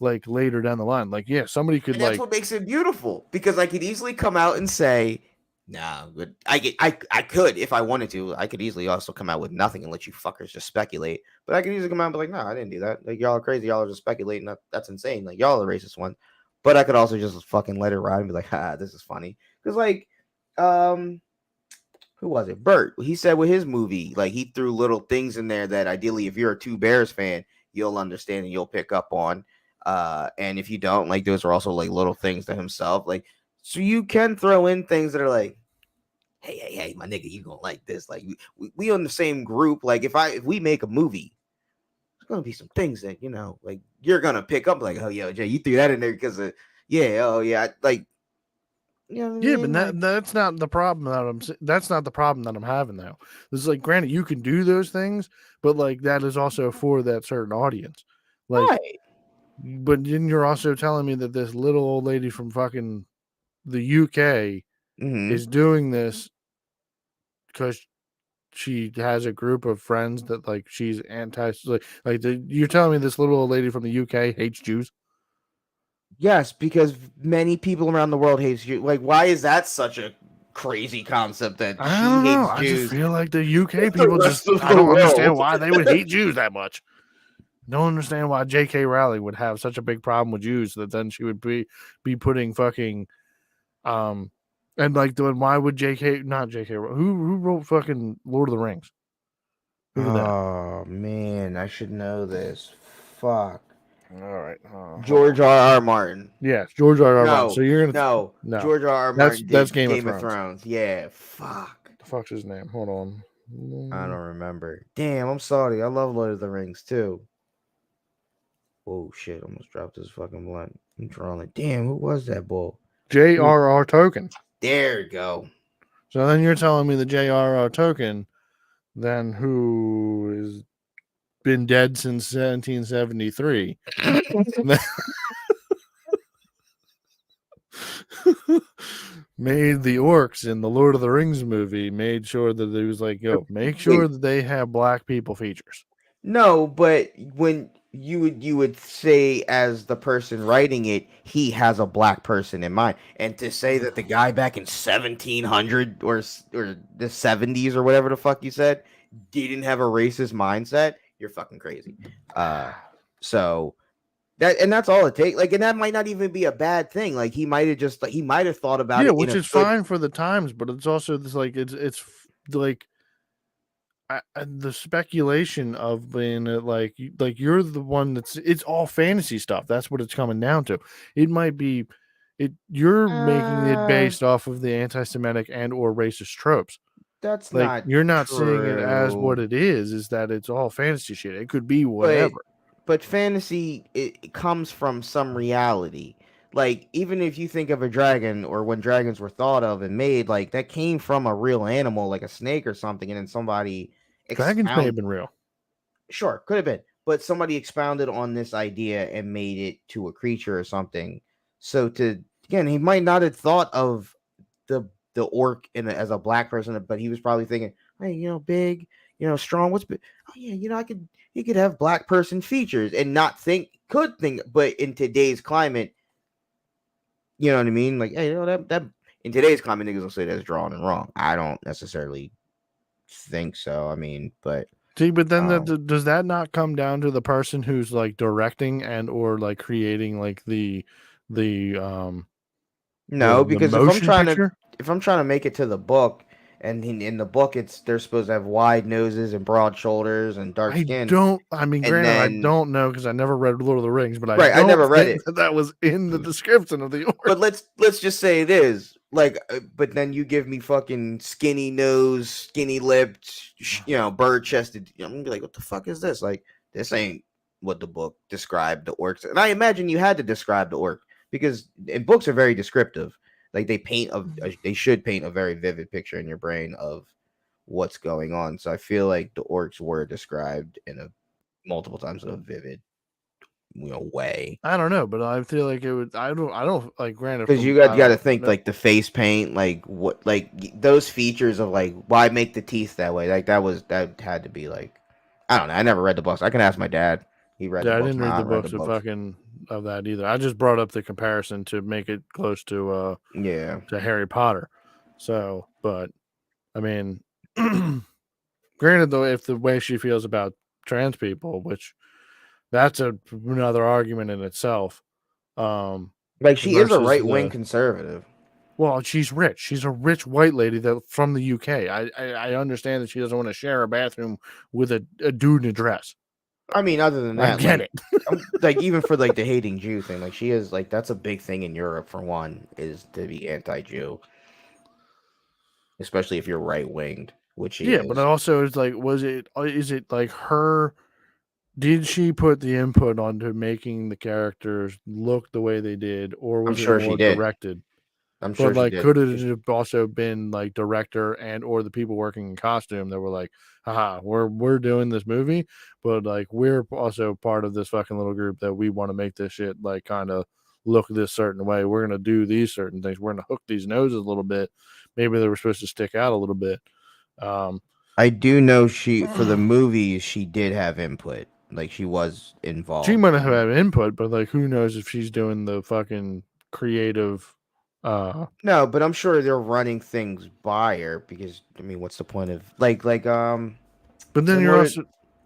like, later down the line. Like, yeah, somebody could, and that's what makes it beautiful, because I could easily come out and say, nah, but I could, if I wanted to, I could easily also come out with nothing and let you fuckers just speculate. But I could easily come out and be like, nah, I didn't do that. Like, y'all are crazy. Y'all are just speculating. That's insane. Like, y'all are the racist one. But I could also just fucking let it ride and be like, this is funny. Because, like, who was it? Bert. He said with his movie, like, he threw little things in there that ideally, if you're a Two Bears fan, you'll understand and you'll pick up on. And if you don't, like, those are also, like, little things to himself. Like, so you can throw in things that are like, hey, my nigga, you gonna like this? Like we on the same group. Like if we make a movie, there's gonna be some things that like you're gonna pick up. Like, oh, yo, Jay, you threw that in there because of like. You know what I Yeah, mean? but that's not the problem that's not the problem that I'm having now. This is like, granted, you can do those things, but like that is also for that certain audience. Like, right. But then you're also telling me that this little old lady from fucking the UK is doing this because she has a group of friends that like she's you're telling me this little old lady from the UK hates Jews? Yes, because many people around the world hate Jews. Like, why is that such a crazy concept that I she don't know. hates I just Jews? feel like the UK people rest just of I the don't understand world. why they would hate Jews that much. Don't understand why J.K. Rowling would have such a big problem with Jews that then she would be putting fucking and like why would not J.K. who wrote fucking Lord of the Rings? Who did that? Oh man, I should know this. Fuck. All right. George R.R. Martin. Yes, George R.R. Martin. No, So you're gonna no. George R.R. Martin That's did Game of Thrones. Yeah, fuck. The fuck's his name? Hold on. I don't remember. Damn, I'm sorry. I love Lord of the Rings too. Oh shit! Almost dropped this fucking blunt. I'm drawing it. Damn, who was that bull? J.R.R. Tolkien. There you go. So then you're telling me the J.R.R. Tolkien, then who has been dead since 1773, made the orcs in the Lord of the Rings movie, made sure that it was like, yo, make sure that they have black people features. No, but when you would say, as the person writing it, he has a black person in mind, and to say that the guy back in 1700 or the 70s or whatever the fuck you said didn't have a racist mindset, you're fucking crazy. So that's all it takes. Like, and that might not even be a bad thing. Like, he might have thought about it. Which is fine for the times, but it's also this like it's like the speculation of being like you're the one it's all fantasy stuff. That's what it's coming down to. It might be you're making it based off of the anti-Semitic and or racist tropes. That's like not you're not true. seeing it as what it is that it's all fantasy shit. It could be whatever. But fantasy, it comes from some reality. Like, even if you think of a dragon, or when dragons were thought of and made, like, that came from a real animal, like a snake or something, and then somebody dragons may have been real. Sure, could have been, but somebody expounded on this idea and made it to a creature or something. So he might not have thought of the orc as a black person, but he was probably thinking, hey, big, strong. What's big? Oh yeah, he could have black person features and not could think. But in today's climate, you know what I mean? Like, hey, that in today's climate, niggas will say that's drawn and wrong. I don't necessarily think so. I mean, but see, but then does that not come down to the person who's like directing and or like creating like the no, because if I'm trying to make it to the book, and in the book they're supposed to have wide noses and broad shoulders and dark skin. Granted, I don't know because I never read Lord of the Rings, but I never read it. That was in the description of the orc. But let's just say it is like. But then you give me fucking skinny nose, skinny lipped, bird chested. I'm gonna be like, what the fuck is this? Like, this ain't what the book described the orcs. And I imagine you had to describe the orc, because books are very descriptive. Like, they should paint a very vivid picture in your brain of what's going on. So I feel like the orcs were described in multiple times in a vivid, way. I don't know, but I feel like it would. I don't like. Granted, because you got to think like the face paint, like what, like those features of like why make the teeth that way. Like that had to be like, I don't know. I never read the books. I can ask my dad. He read. Yeah, the books. I didn't read the books of fucking of that either. I just brought up the comparison to make it close to to Harry Potter. So, but I mean, granted though, if the way she feels about trans people, which that's another argument in itself. Like, she is a right-wing conservative. Well, she's rich. She's a rich white lady from the UK. I understand that she doesn't want to share a bathroom with a dude in a dress. I mean, other than that, I get it. Like, even for like the hating Jew thing, like, she is like, that's a big thing in Europe, for one, is to be anti-Jew. especially if you're right winged, which he Yeah, but is. also it's like, is it like her? Did she put the input onto making the characters look the way they did, or I'm was it sure she more did. directed? I'm But sure she like, did. could it have also been like director and or the people working in costume that were like, haha, we're doing this movie, but like we're also part of this fucking little group that we want to make this shit like kind of look this certain way. We're gonna do these certain things. We're gonna hook these noses a little bit. Maybe they were supposed to stick out a little bit. I do know she for the movies she did have input. Like she was She involved might have in. had input, but like who knows if she's doing the fucking creative No, but I'm sure they're running things by her because I mean, what's the point of but then when you're also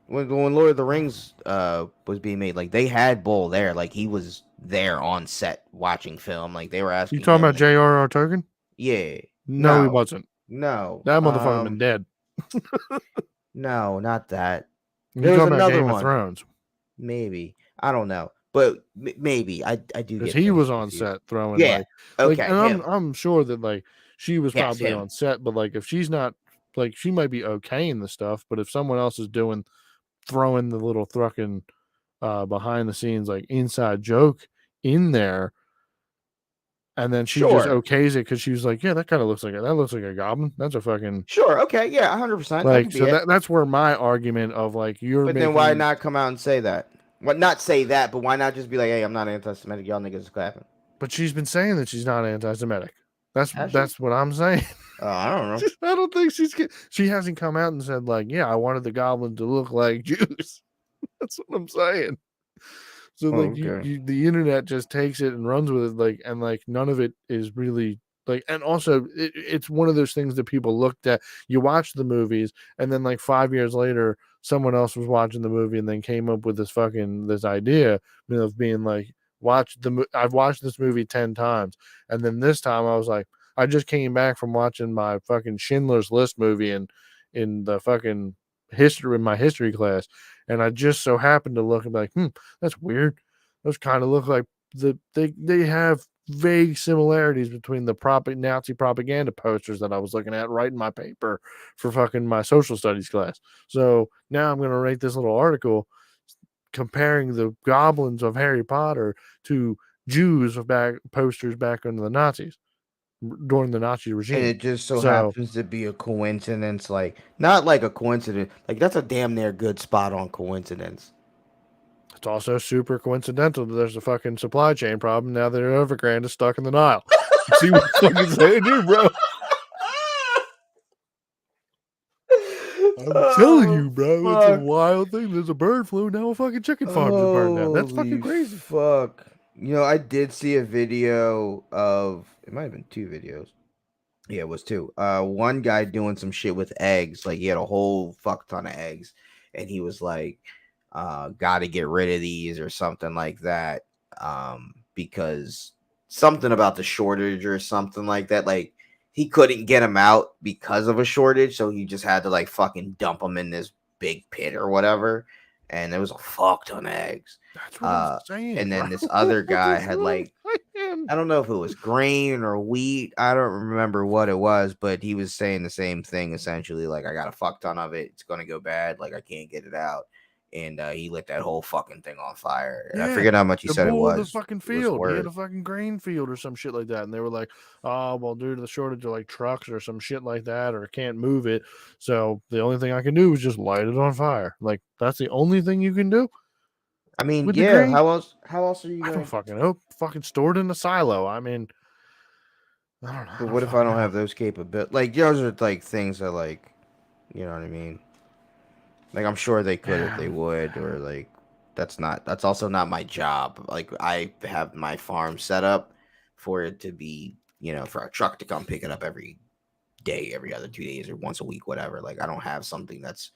when Lord of the Rings was being made, like they had Bull there, like he was there on set watching film, like they were you asking talking him, about like, J.R.R. Tolkien? yeah, No, he no, wasn't. no, That motherfucker been dead. no, not that. You There was talking about another Game of one, Thrones? maybe I don't know, but maybe I do Because get he things was on confused. set throwing Yeah, like, okay, and him, I'm sure that like she was yes, probably him. on set, but like if she's not, like she might be okay in the stuff, but if someone else is doing throwing the little fucking behind the scenes like inside joke in there, and then she just Sure, okays it because she was like, yeah, that kind of looks like that looks like a goblin. That's a fucking sure, okay, yeah, 100%. That like, could be so it. that's where my argument of like you're But then why making. not come out and say that? What not say that, but why not just be like, hey, I'm not anti-Semitic. Y'all niggas is clapping. But she's been saying that she's not anti-Semitic. Has she? That's what I'm saying. I don't know. I don't think she hasn't come out and said like, yeah, I wanted the goblin to look like Jews. That's what I'm saying. So Oh, like okay. the internet just takes it and runs with it, like, and like none of it is really like, and also it's one of those things that people looked at. You watch the movies, and then like 5 years later, someone else was watching the movie and then came up with this idea, of being like, I've watched this movie 10 times, and then this time I was like, I just came back from watching my fucking Schindler's List movie in the fucking history in my history class, and I just so happened to look and be like, that's weird. Those kind of look like they have vague similarities between the Nazi propaganda posters that I was looking at writing my paper for fucking my social studies class. So now I'm gonna write this little article comparing the goblins of Harry Potter to Jews of back posters back under the Nazis during the Nazi And regime. it just so So happens to be a coincidence, like not like a coincidence, like that's a damn near good spot on coincidence. it's also super coincidental that there's a fucking supply chain problem now that Evergrande is stuck in the Nile. See what fucking saying, dude, bro? I'm telling Oh you, bro, it's a fuck! wild thing. There's a bird flu now. A fucking chicken farm is burned down. That's fucking Holy crazy. fuck! You know, I did see a video of it. Might have been two videos. Yeah, it was two. One guy doing some shit with eggs. Like he had a whole fuck ton of eggs, and he was like, "Got to get rid of these" or something like that. Because something about the shortage or something like that. Like he couldn't get them out because of a shortage, so he just had to like fucking dump them in this big pit or whatever. And there was a fuck ton of eggs. That's what I'm saying, And then bro. this other guy That's had what I'm like saying. I don't know if it was grain or wheat. I don't remember what it was, but he was saying the same thing essentially. Like, I got a fuck ton of it. It's going to go bad. Like, I can't get it out. And he lit that whole fucking thing on fire. And I Yeah, forget how much he the said it bull of the was. fucking It was field. He had a worth. fucking grain field or some shit like that, and they were like, "Oh, well, due to the shortage of like trucks or some shit like that, or can't move it, so the only thing I can do is just light it on fire." Like that's the only thing you can do I mean, with the yeah. grain. How else are you I don't going? fucking know. Fucking stored in a silo. I mean, I don't know. I But don't what if I fucking don't know. have those capabilities? Like, those are like things that, like, you know what I mean? Like, I'm sure they could if Yeah. they would, or like, that's also not my job. Like, I have my farm set up for it to be, for a truck to come pick it up every day, every other 2 days, or once a week, whatever. Like, I don't have something that's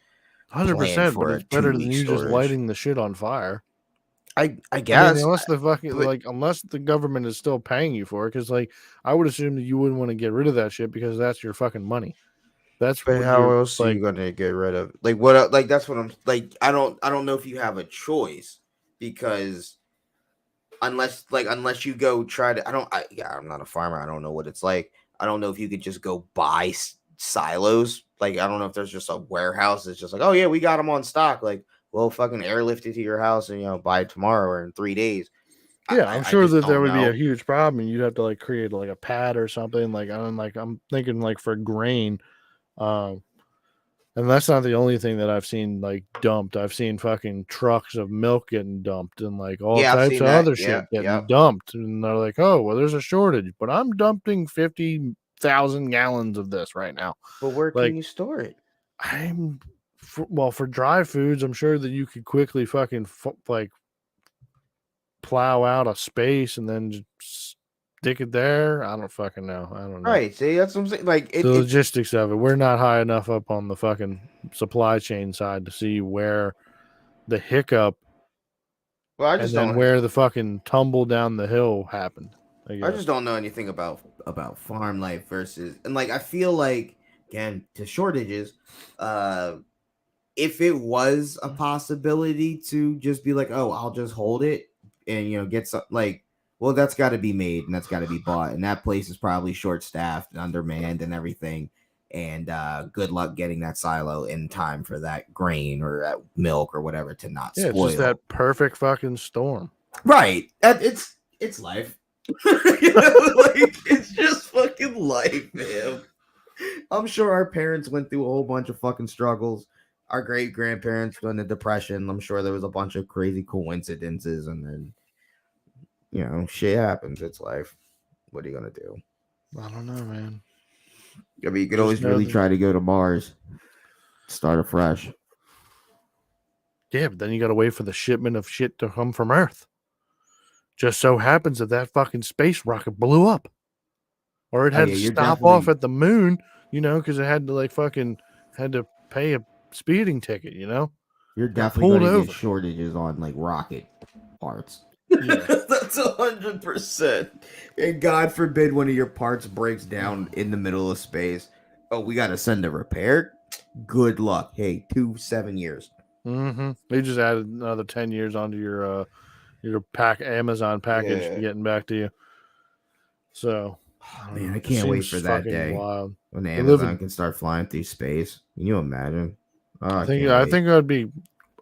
planned 100%, but for a it's better than 2 week you just storage. lighting the shit on fire. I I mean, guess, unless the fucking but like, unless the government is still paying you for it, because like, I would assume that you wouldn't want to get rid of that shit because that's your fucking money. That's but what how you're else are you like. gonna get rid of? Like, what? Like, that's what I'm like. I don't know if you have a choice because unless you go try to, yeah, I'm not a farmer. I don't know what it's like. I don't know if you could just go buy silos. Like, I don't know if there's just a warehouse that's just like, oh yeah, we got them on stock. Like, well, fucking airlift it to your house and, you know, buy it tomorrow or in 3 days. Yeah, I'm I sure just that there don't would be know. a huge problem, and you'd have to like create like a pad or something. I'm thinking like for grain, um, and that's not the only thing that I've seen like dumped. I've seen fucking trucks of milk getting dumped and like all Yeah, I've types seen of that. other Yeah, shit getting yep. dumped, and they're like, "Oh, well, there's a shortage, but I'm dumping 50,000 gallons of this right now." But where Like, can you store it? for dry foods, I'm sure that you could quickly fucking like plow out a space and then just stick it there. I don't fucking know. I don't know. Right. See, that's what I'm saying. Like, The logistics of it. We're not high enough up on the fucking supply chain side to see where the hiccup well, I and just then don't. where the fucking tumble down the hill happened. I I guess. just don't know anything about farm life versus, and like I feel like, again, to shortages, if it was a possibility to just be like, oh, I'll just hold it and, you know, get some, like, well, that's got to be made and that's got to be bought, and that place is probably short staffed and undermanned and everything, and good luck getting that silo in time for that grain or that milk or whatever to not Yeah, it's spoil. just that perfect fucking storm. Right. It's life. You know, like, it's just fucking life, man. I'm sure our parents went through a whole bunch of fucking struggles. Our great grandparents went into depression. I'm sure there was a bunch of crazy coincidences, and then, you know, shit happens. It's life. What are you gonna do? I don't know, man. I mean, you could Just always know really that- try to go to Mars, start afresh. Yeah, but then you got to wait for the shipment of shit to come from Earth. Just so happens that fucking space rocket blew up, or it Oh, had yeah, to you're stop off definitely- at the moon. You know, because it had to like fucking had to pay a speeding ticket. You know, You're got definitely going pulled to over. get shortages on like rocket parts. Yeah. That's 100%. And God forbid one of your parts breaks down in the middle of space. Oh, we got to send a repair. Good luck. Hey, 7 years. Mm-hmm. They just added another 10 years onto your Amazon package Yeah. getting back to you. So, Man, I it can't wait seems for that fucking day wild. when They live Amazon in- can start flying through space. Can you imagine? Oh, I think I'd be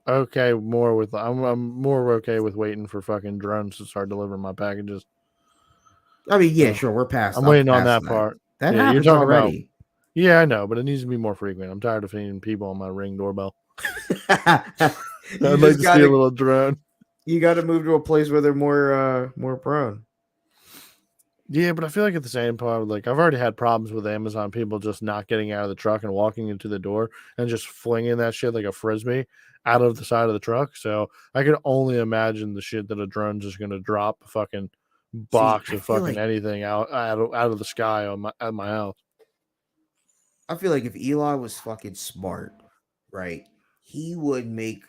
okay more with. I'm more okay with waiting for fucking drones to start delivering my packages. I mean, yeah, So, sure. We're past. I'm waiting on past that part. That Yeah, you're happens talking already. Yeah, I know, but it needs to be more frequent. I'm tired of seeing people on my Ring doorbell. I'd like to see a little drone. You got to move to a place where they're more prone. Yeah, but I feel like at the same point, like I've already had problems with Amazon people just not getting out of the truck and walking into the door and just flinging that shit like a frisbee out of the side of the truck. So I can only imagine the shit that a drone's just gonna drop a fucking box of fucking anything out of the sky at my house. I feel like if Eli was fucking smart, right, he would make.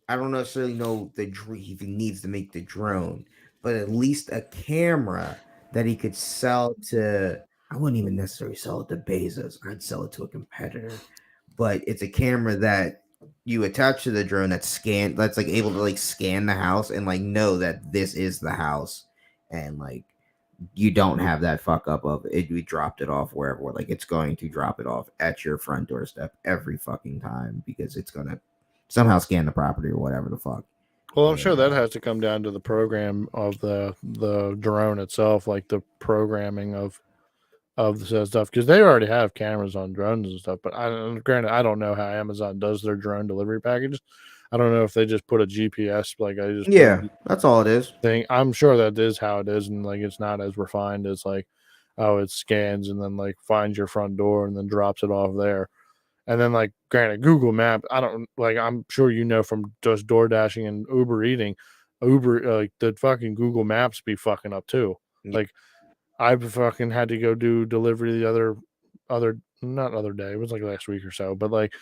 I don't necessarily know if he needs to make the drone, but at least a camera that he could sell to. I wouldn't even necessarily sell it to Bezos. I'd sell it to a competitor. But it's a camera that you attach to the drone that's like able to like scan the house and like know that this is the house, and like you don't have that fuck up of it. We dropped it off wherever. Like, it's going to drop it off at your front doorstep every fucking time because it's gonna somehow scan the property or whatever the fuck. Well, I'm sure that has to come down to the program of the drone itself, like the programming of the stuff, because they already have cameras on drones and stuff. But granted, I don't know how Amazon does their drone delivery packages. I don't know if they just put a GPS, like I just that's all it is. Thing. I'm sure that is how it is, and like it's not as refined as like, oh, it scans and then like finds your front door and then drops it off there. And then, like, granted, Google Maps, I'm sure you know from just door dashing and Uber eating, like the fucking Google Maps be fucking up too. Yeah. Like, I fucking had to go do delivery the not other day, it was like last week or so, but like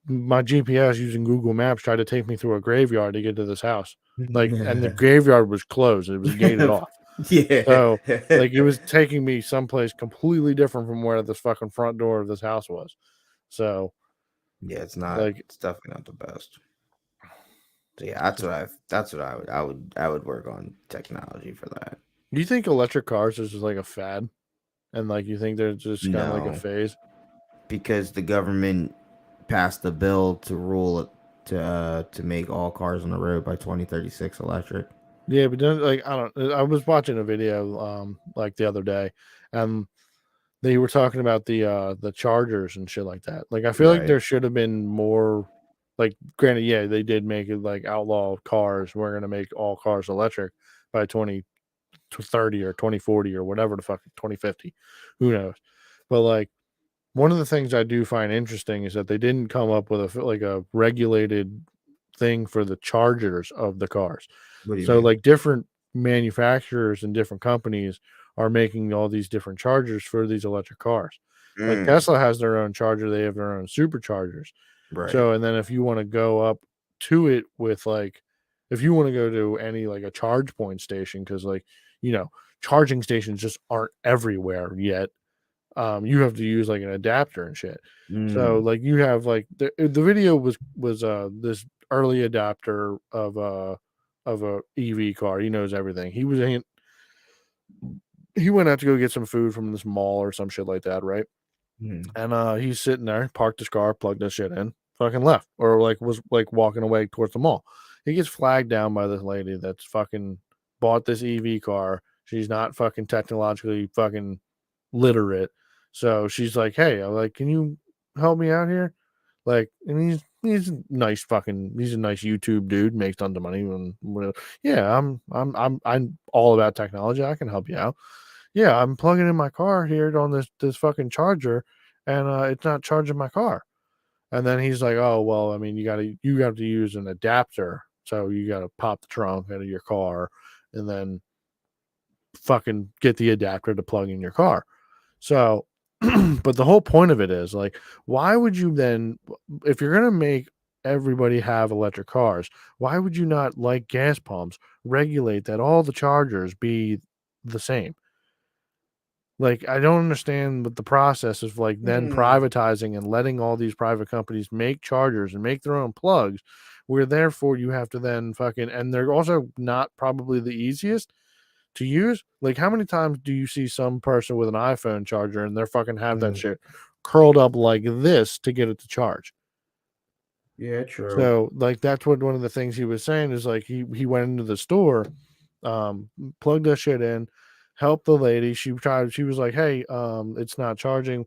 my GPS using Google Maps tried to take me through a graveyard to get to this house. Like, and the graveyard was closed, it was gated off. Yeah. So, like, it was taking me someplace completely different from where this fucking front door of this house was. So, yeah, it's not like, it's definitely not the best. So yeah, that's what I would work on technology for that. Do you think electric cars is just like a fad, and like you think they're just kind of like a phase? because the government passed a bill to rule to make all cars on the road by 2036 electric. Yeah, but then, like, I don't. I was watching a video like the other day, and they were talking about the chargers and shit like that. Like, I feel like Right. there should have been more. Like, granted, yeah, they did make it like outlaw cars. We're gonna make all cars electric by 2030 or 2040 or whatever the fuck 2050. Who knows? But like one of the things I do find interesting is that they didn't come up with a regulated thing for the chargers of the cars. What do you So mean? like different manufacturers and different companies are making all these different chargers for these electric cars. Like Mm, Tesla has their own charger, they have their own superchargers. right. So and then if you want to go up to it with like if you want to go to any like a charge point station cuz like charging stations just aren't everywhere yet. You have to use like an adapter and shit. So Mm, like you have like the video was this early adapter of a EV car. He knows everything. He went out to go get some food from this mall or some shit like that, right? mm, And he's sitting there, parked his car, plugged this shit in, fucking left, or like was like walking away towards the mall. He gets flagged down by this lady that's fucking bought this EV car. She's not fucking technologically fucking literate. So she's like, "Hey, I'm like, can you help me out here?" Like, and he's a nice he's a nice YouTube dude, makes tons of money and whatever. Yeah, I'm all about technology. I can help you out. Yeah, I'm plugging in my car here on this fucking charger, and it's not charging my car. And then he's like, "Oh well, I mean, you have to use an adapter, so you got to pop the trunk out of your car, and then fucking get the adapter to plug in your car." So, but the whole point of it is like, why would you then, if you're gonna make everybody have electric cars, why would you not, like gas pumps, regulate that all the chargers be the same? Like, I don't understand what the process of like then mm. privatizing and letting all these private companies make chargers and make their own plugs, where therefore you have to then fucking, and they're also not probably the easiest to use. Like, how many times do you see some person with an iPhone charger and they're fucking have that Mm. shit curled up like this to get it to charge? Yeah, true. So, like, that's what one of the things he was saying is like he went into the store, plugged that shit in, helped the lady. She was like, "Hey, it's not charging.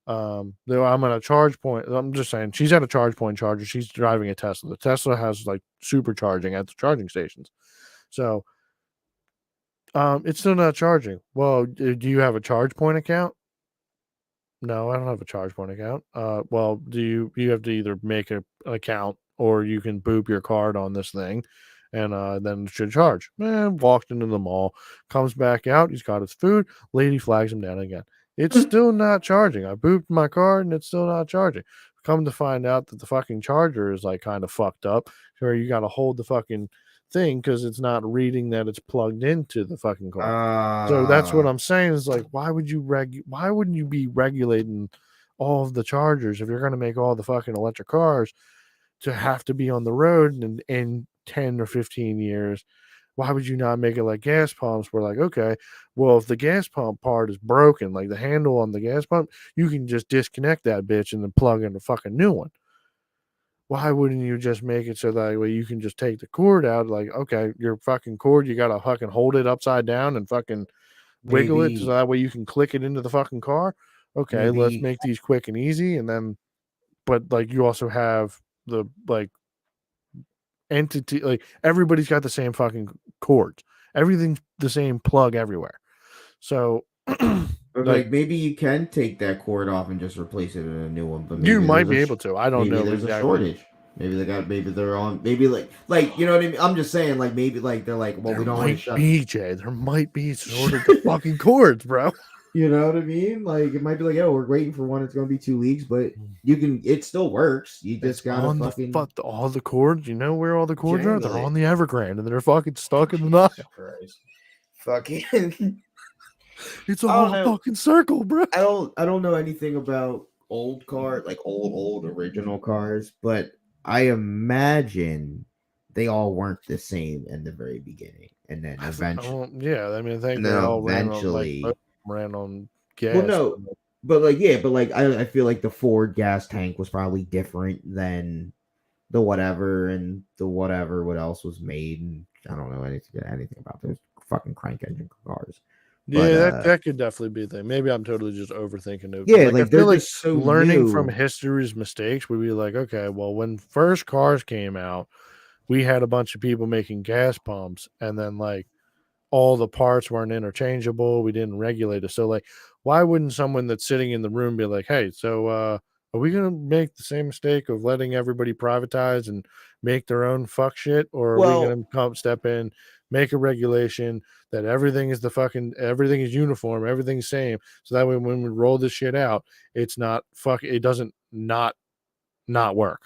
Though I'm at a charge point." I'm just saying she's at a charge point charger. She's driving a Tesla. The Tesla has like supercharging at the charging stations. So, it's still not charging. Well, do you have a charge point account? No, I don't have a charge point account. Well, you have to either make an account or you can boop your card on this thing, and then it should charge. Man, walked into the mall, comes back out. He's got his food. Lady flags him down again. It's still not charging. I booped my card and it's still not charging. Come to find out that the fucking charger is like kind of fucked up, where you got to hold the fucking thing because it's not reading that it's plugged into the fucking car. So that's what Uh, I'm saying is like, why wouldn't you be regulating all of the chargers if you're going to make all the fucking electric cars to have to be on the road in 10 or 15 years? Why would you not make it like gas pumps where like, okay, well, if the gas pump part is broken, like the handle on the gas pump, you can just disconnect that bitch and then plug in a fucking new one. Why wouldn't you just make it so that way you can just take the cord out? Like, okay, your fucking cord, you gotta fucking hold it upside down and fucking wiggle it so maybe, that way you can click it into the fucking car. Okay, let's maybe, make these quick and easy. And then, but like you also have the like entity, like everybody's got the same fucking cords. Everything's the same plug everywhere. So, but like, like maybe you can take that cord off and just replace it in a new one. But you might be able to. I don't maybe know there's a exactly. shortage. Maybe they're on. Maybe like you know what I mean. I'm just saying like maybe like they're like, well, There we don't want to might shut. be, Jay. There might be shortage of fucking cords, bro. You know what I mean? Like it might be like, oh, we're waiting for one. It's gonna be 2 weeks, but you can. It still works. You It's just gotta on the fucking all the cords. You know where all the cords are? jangle They're it. on the Evergrande and they're fucking stuck in the Jesus Nile. Christ. Fucking. It's a I don't whole know. fucking circle, bro. I don't know anything about old car like old original cars, but I imagine they all weren't the same in the very beginning, and then I eventually, yeah, I mean, I think and then they all ran on like both eventually, ran on well, gas. no, But like, yeah, but like, I feel like the Ford gas tank was probably different than the whatever and the whatever. What else was made? And I don't know anything about those fucking crank engine cars. But Yeah, that could definitely be a thing. Maybe I'm totally just overthinking it. yeah, But like I like they're feel like just so learning from new. history's mistakes would be like, okay, well, when first cars came out, we had a bunch of people making gas pumps, and then like all the parts weren't interchangeable. We didn't regulate it. So like, why wouldn't someone that's sitting in the room be like, hey, so are we gonna make the same mistake of letting everybody privatize and make their own fuck shit? Or are we Well, gonna step in, make a regulation that everything is uniform, everything's same. So that way when we roll this shit out, it's not it doesn't not work.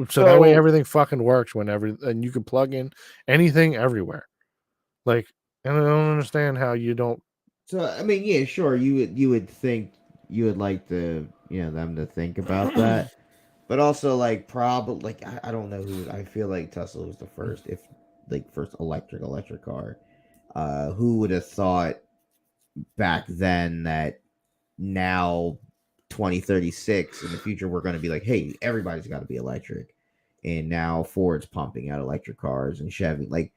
So that way so everything fucking works and you can plug in anything everywhere. Like, and I don't understand how you don't. so I mean, yeah, sure. You would think you would like to them to think about that, but also like probably like I don't know who I feel like Tesla was the first first electric car. Who would have thought back then that now 2036 in the future we're going to be like, hey, everybody's got to be electric, and now Ford's pumping out electric cars and Chevy. Like,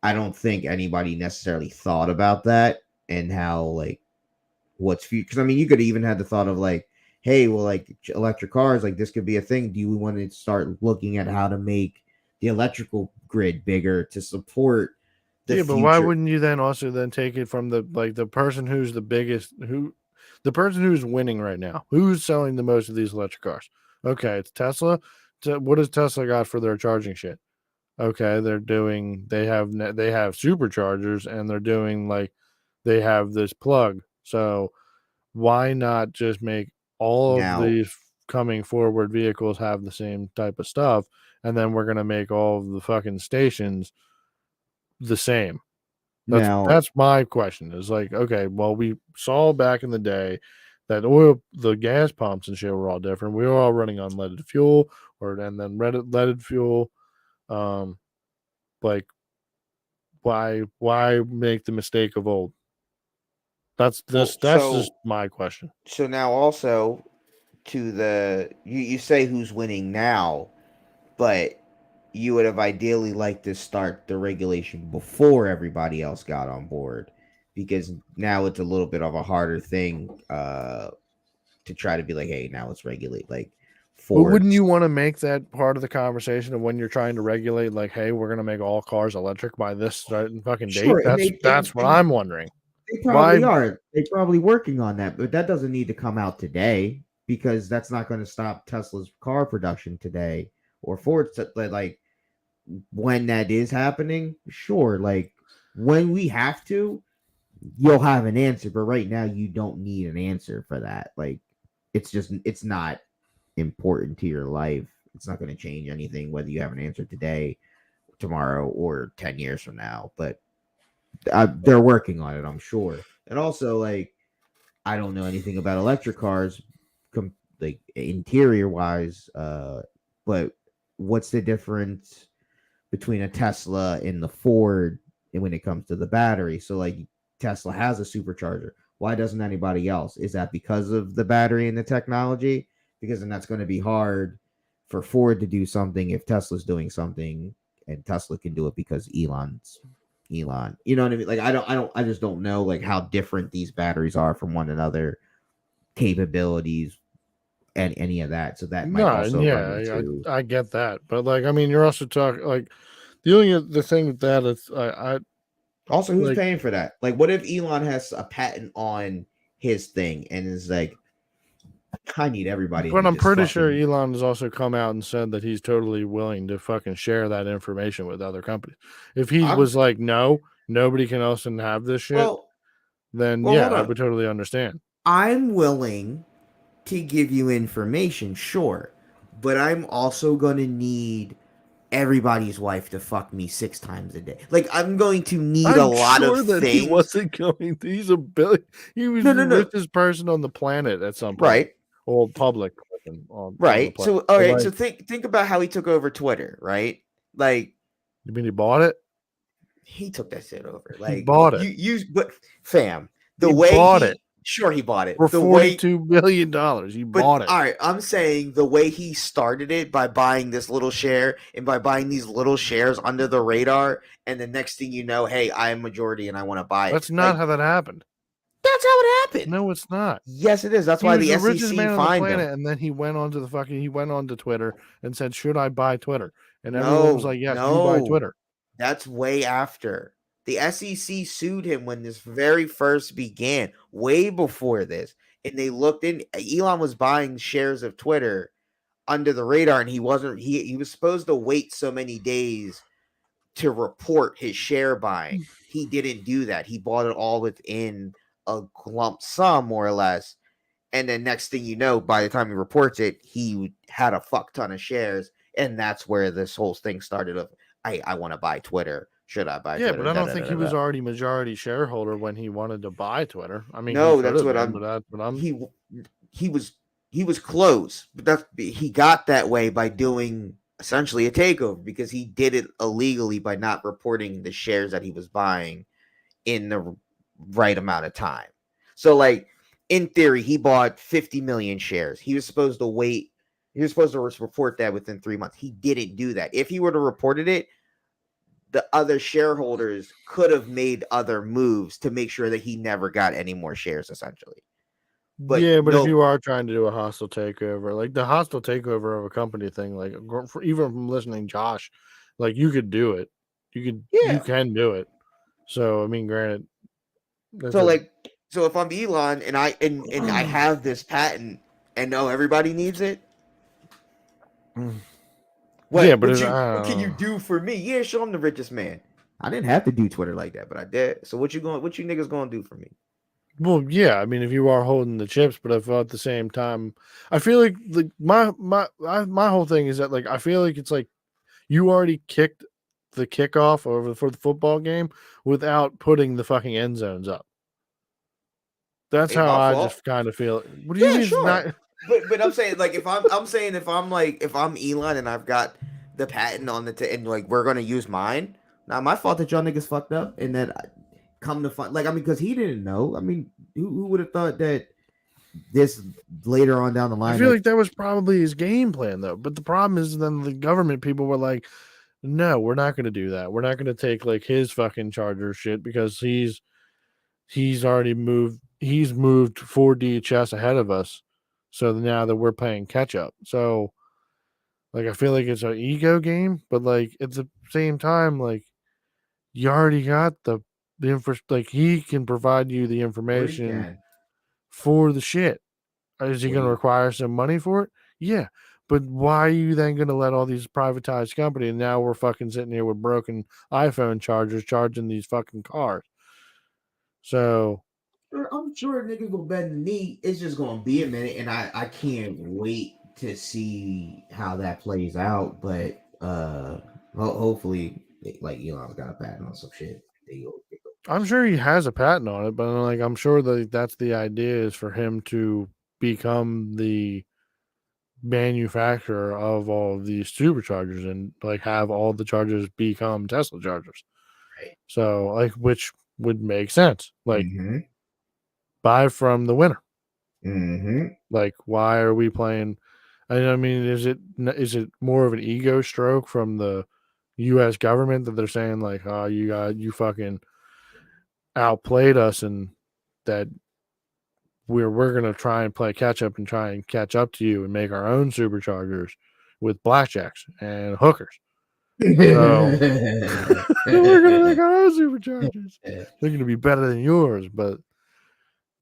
I don't think anybody necessarily thought about that and how like what's future. Because I mean, you could even have the thought of like, hey, well, like electric cars, like this could be a thing. Do you want to start looking at how to make the electrical grid bigger to support the Yeah, but why future? wouldn't you then also then take it from the person who's the person who's winning right now? Who's selling the most of these electric cars? Okay, it's Tesla. What does Tesla got for their charging shit? Okay, they have superchargers, and they're doing like they have this plug. So why not just make all of Now, these coming forward vehicles have the same type of stuff, and then we're gonna make all of the fucking stations the same? now, That's my question. Is like, okay, well, we saw back in the day that the gas pumps and shit were all different. We were all running on leaded fuel, and then leaded fuel. Um, like, why make the mistake of old? well, That's just my question. so now also to you say who's winning now, but you would have ideally liked to start the regulation before everybody else got on board, because now it's a little bit of a harder thing to try to be like, hey, now let's regulate like But wouldn't Ford's. you want to make that part of the conversation of when you're trying to regulate, like, hey, we're gonna make all cars electric by this certain fucking date? Sure, and That's what I'm wondering. they Why? probably are. They're probably working on that, but that doesn't need to come out today because that's not going to stop Tesla's car production today or Ford's. Like when that is happening, sure. Like when we have to, you'll have an answer. But right now, you don't need an answer for that. Like it's not important to your life. It's not going to change anything whether you have an answer today, tomorrow, or 10 years from now. But they're working on it, I'm sure. And also, like, I don't know anything about electric cars, like interior wise. But what's the difference between a Tesla and the Ford when it comes to the battery? So, like, Tesla has a supercharger. Why doesn't anybody else? Is that because of the battery and the technology? Because then that's going to be hard for Ford to do something if Tesla's doing something, and Tesla can do it because Elon. You know what I mean? Like, I just don't know like how different these batteries are from one another, capabilities, and any of that. So that might No, also run yeah, into. I get that, but like, I mean, you're also talking like the thing with that is I Also, who's like, paying for that? Like, what if Elon has a patent on his thing and is like, I need everybody but to I'm just pretty sure fucking. Elon has also come out and said that he's totally willing to fucking share that information with other companies. If he I'm was like, no, nobody can else have this shit, well, then well, yeah, hold I on. would totally understand. I'm willing to give you information, sure, but I'm also gonna need everybody's wife to fuck me 6 times a day. Like, I'm going to need a I'm lot of sure that he things. wasn't going. He's a billion. He was No, the no, no. richest person on the planet at some point, Right. or public person on the Right. planet. So, all But right. like, So think about how he took over Twitter. Right. Like, you mean he bought it? he took that shit over. He Like bought it. but fam, the He way bought it. Sure, he bought it. for The way, $42 billion. He but bought it. all right, I'm saying the way he started it by buying this little share and by buying these little shares under the radar, and the next thing you know, hey, I am majority and I want to buy it. That's not how that happened. That's how it happened. No, it's not. Yes, it is. That's He why was the the richest SEC man on the fined planet, him. and then he went on to Twitter and said, "Should I buy Twitter?" And everyone was like, "Yes, you buy Twitter." That's way after. The SEC sued him when this very first began, way before this. And they looked in. Elon was buying shares of Twitter under the radar, and he wasn't. He was supposed to wait so many days to report his share buying. He didn't do that. He bought it all within a lump sum, more or less. And then next thing you know, by the time he reports it, he had a fuck ton of shares, and that's where this whole thing started. Of I want to buy Twitter. Should I buy? Yeah, Twitter? but I don't think he was already majority shareholder when he wanted to buy Twitter. I mean, No, he that's what been, I'm. But that's what I'm. He was close, but he got that way by doing essentially a takeover because he did it illegally by not reporting the shares that he was buying in the right amount of time. So, like, in theory, he bought 50 million shares. He was supposed to wait. He was supposed to report that within 3 months. He didn't do that. If he would have reported it, the other shareholders could have made other moves to make sure that he never got any more shares, essentially. But if you are trying to do a hostile takeover, like the hostile takeover of a company thing, like even from listening, Josh, like you could do it. You can do it. So I mean, granted. So if I'm Elon and I have this patent and know everybody needs it, what can you do for me? Yeah, sure, I'm the richest man. I didn't have to do Twitter like that, but I did. So what you niggas gonna do for me? Well, yeah, I mean, if you are holding the chips, but if at the same time, I feel like my whole thing is that like I feel like it's like you already kicked the kickoff for the football game without putting the fucking end zones up. That's how I just kind of feel. What do you mean? Sure. Not... But I'm saying like if I'm Elon and I've got the patent on and like we're gonna use mine. Now my fault that y'all niggas fucked up and that come to find like I mean because he didn't know. I mean who would have thought that this later on down the line? I feel like that was probably his game plan though. But the problem is then the government people were like, no, we're not going to do that. We're not going to take like his fucking charger shit because he's already moved. He's moved 4 DHS ahead of us. So now that we're playing catch up. So like, I feel like it's an ego game, but like at the same time, like you already got the like he can provide you the information for the shit. Is he going to require some money for it? Yeah. But why are you then going to let all these privatized companies? And now we're fucking sitting here with broken iPhone chargers charging these fucking cars. So I'm sure niggas will better than me. It's just gonna be a minute, and I can't wait to see how that plays out. But hopefully, like Elon's got a patent on some shit. I'm sure he has a patent on it, but like I'm sure that that's the idea is for him to become the manufacturer of all of these superchargers and like have all the chargers become Tesla chargers. Right. So like which would make sense. Like buy from the winner. Like why are we playing? I mean, is it more of an ego stroke from the U.S. government that they're saying like, oh, you fucking outplayed us and that we're gonna try and play catch up and try and catch up to you and make our own superchargers with blackjacks and hookers. So we're gonna make our own superchargers. They're gonna be better than yours, but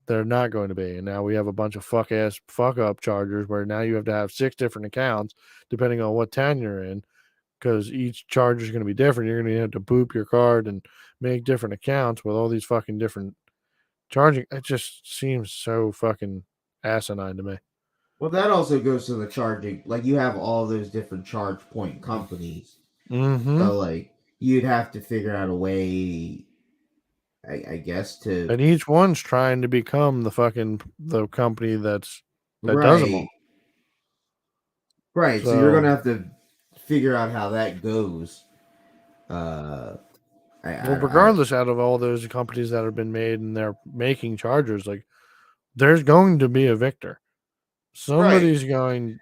they're not going to be. And now we have a bunch of fuck up chargers where now you have to have 6 different accounts depending on what town you're in, because each charger is going to be different. You're going to have to boop your card and make different accounts with all these fucking different charging. It just seems so fucking asinine to me. Well, that also goes to the charging. Like you have all those different charge point companies. So like you'd have to figure out a way, I guess, to. And each one's trying to become the company that does them all. Right. So you're gonna have to figure out how that goes. Regardless, out of all those companies that have been made and they're making chargers, like there's going to be a victor. Somebody's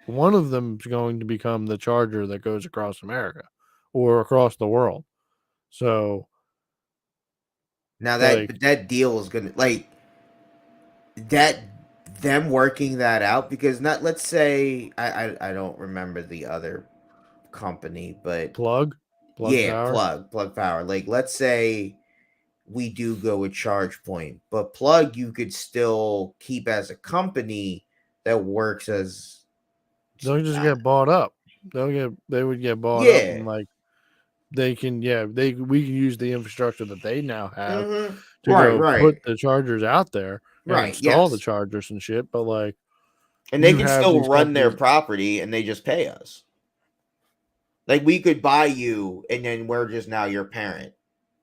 one of them's going to become the charger that goes across America or across the world. So now that deal is gonna that them working that out, because not, let's say I don't remember the other company, but plug power. plug power. Like, let's say we do go with charge point, but plug you could still keep as a company that works as They'll just get bought up. They would get bought up, and like we can use the infrastructure that they now have to go put the chargers out there and install the chargers and shit. But like, and they can still run their property and they just pay us. Like, we could buy you and then we're just now your parent.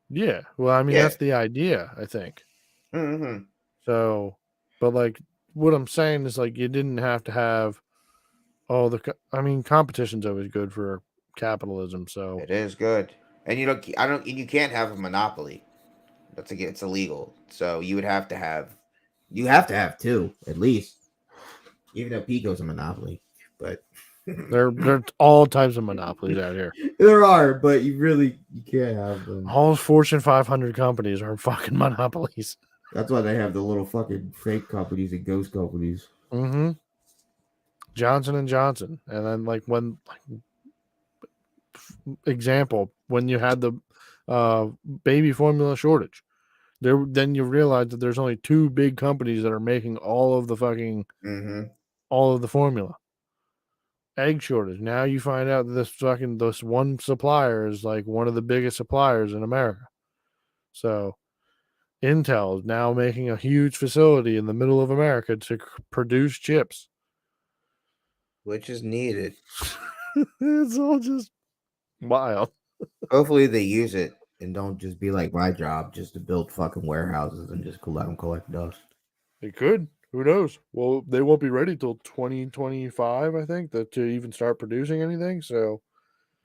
Yeah. Well, I mean, that's the idea, I think. Mm-hmm. So, but like, what I'm saying is, like, you didn't have to have all the. I mean, competition's always good for capitalism. So it is good, and you can't have a monopoly. It's illegal. So you have to have two at least. Even though Pico's a monopoly, but there's all types of monopolies out here. There are, but you can't have them. All Fortune 500 companies are fucking monopolies. That's why they have the little fucking fake companies and ghost companies. Mm-hmm. Johnson & Johnson. And then, like, when, example, when you had the baby formula shortage, then you realize that there's only two big companies that are making all of the fucking, all of the formula. Egg shortage. Now you find out that this one supplier is like one of the biggest suppliers in America. So Intel is now making a huge facility in the middle of America to produce chips, which is needed. It's all just wild. Hopefully they use it and don't just be like my job, just to build fucking warehouses and just let them collect dust. They could. Who knows? Well, they won't be ready till 2025, I think, to even start producing anything. So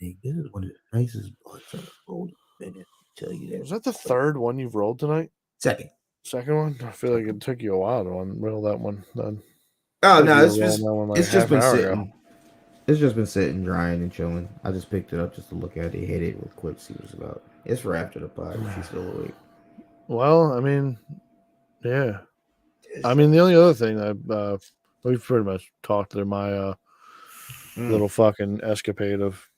they did one of the nicest blunts I've rolled in a minute. Tell you that. Was that the third one you've rolled tonight? Second one? I feel like it took you a while to unroll that one. Then. Oh no, it's just been sitting. It's just been sitting, drying, and chilling. I just picked it up just to look at it, hit it real quick, see what it's about. It's for after the pod. She's still awake. Well, I mean, yeah. I mean, the only other thing we've pretty much talked through my little fucking escapade of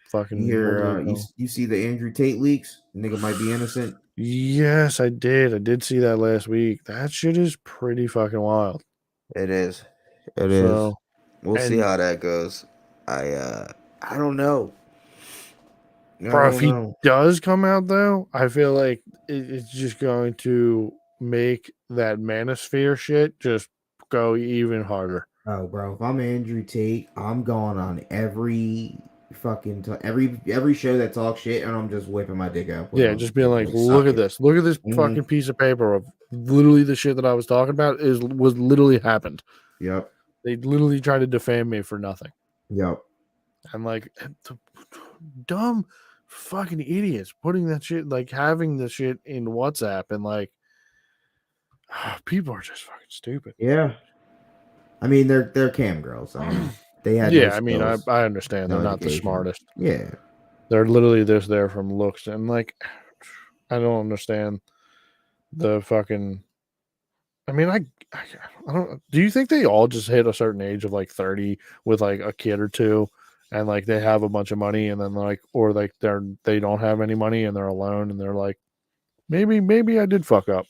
fucking. You see the Andrew Tate leaks? Nigga might be innocent. Yes, I did. I did see that last week. That shit is pretty fucking wild. It is. It is. We'll see how that goes. I don't know. Bro, if he does come out, though, I feel like it's just going to make that manosphere shit just go even harder. Oh, bro, if I'm Andrew Tate, I'm going on every fucking every show that talks shit, and I'm just whipping my dick out. Yeah, just being like, look at this fucking piece of paper of literally the shit that I was talking about was literally happened. Yep. They literally tried to defame me for nothing. Yep. And like, dumb fucking idiots putting that shit, like having the shit in WhatsApp, and like, people are just fucking stupid. Yeah. I mean, they're cam girls. I mean, they had. Yeah, I mean, I understand they're not the smartest. Yeah. They're literally just there from looks, and like, I don't understand the fucking. I mean, I don't. Do you think they all just hit a certain age of like 30 with like a kid or two, and like they have a bunch of money, and then like, or like they don't have any money and they're alone, and they're like, maybe I did fuck up.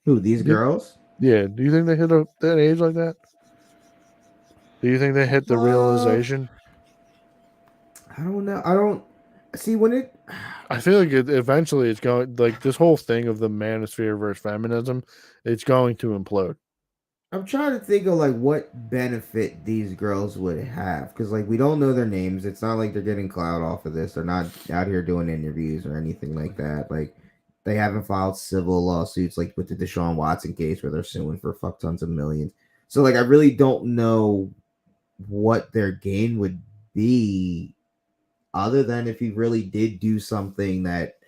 Who, these girls? Yeah. Do you think they hit that age like that? Do you think they hit the realization? I don't know. I don't see when it. I feel like eventually it's going, like, this whole thing of the manosphere versus feminism, it's going to implode. I'm trying to think of like what benefit these girls would have, because like we don't know their names. It's not like they're getting clout off of this. They're not out here doing interviews or anything like that. Like, they haven't filed civil lawsuits like with the Deshaun Watson case where they're suing for fuck tons of millions. So like, I really don't know what their gain would be, other than if he really did do something that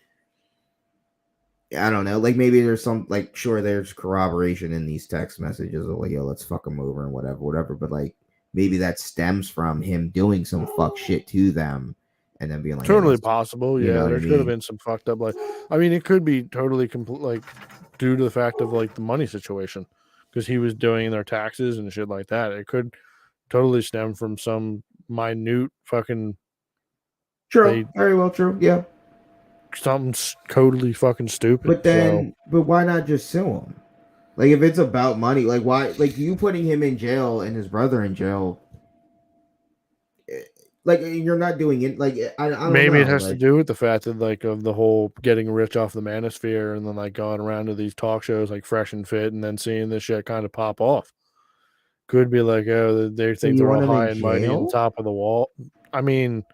I don't know. Like maybe there's some like sure there's corroboration in these text messages of like yo let's fuck him over and whatever. But like maybe that stems from him doing some fuck shit to them and then being like hey, Totally let's, possible. you know Yeah, what I there could have mean? been some fucked up. Like, I mean, it could be totally complete, like due to the fact of like the money situation, because he was doing their taxes and shit like that. It could totally stem from some minute fucking True, they very well true. Yeah, something totally fucking stupid. So but why not just sue him? Like if it's about money, like why? Like you putting him in jail and his brother in jail. Like you're not doing it. Like I don't maybe it know. has to Like do with the fact that like of the whole getting rich off the manosphere and then like going around to these talk shows like Fresh and Fit and then seeing this shit kind of pop off. Could be like, oh, they so think you they're want all him in high and mighty and jail? top of the wall. I mean,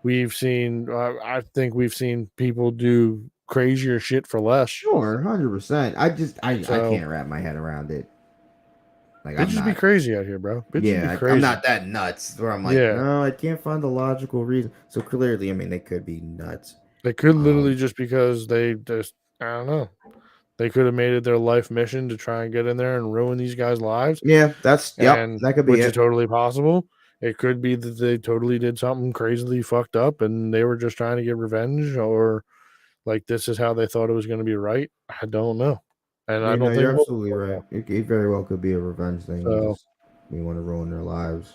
we've seen, I think we've seen people do crazier shit for less. Sure, 100%. I So can't wrap my head around it. Like I'm bitches be not. crazy out here, bro. Bitches be I'm crazy. not that nuts. Where I'm like, Yeah. no, I can't find the logical reason. So clearly, I mean, they could be nuts. They could literally Um, just because they just, I don't know. They could have made it their life mission to try and get in there and ruin these guys' lives. yeah, And that could be which is it. totally possible. It could be that they totally did something crazily fucked up and they were just trying to get revenge, or like this is how they thought it was going to be right. I don't know. And I You know, don't think you're we'll absolutely ever right. know. It very well could be a revenge thing. So We want to ruin their lives.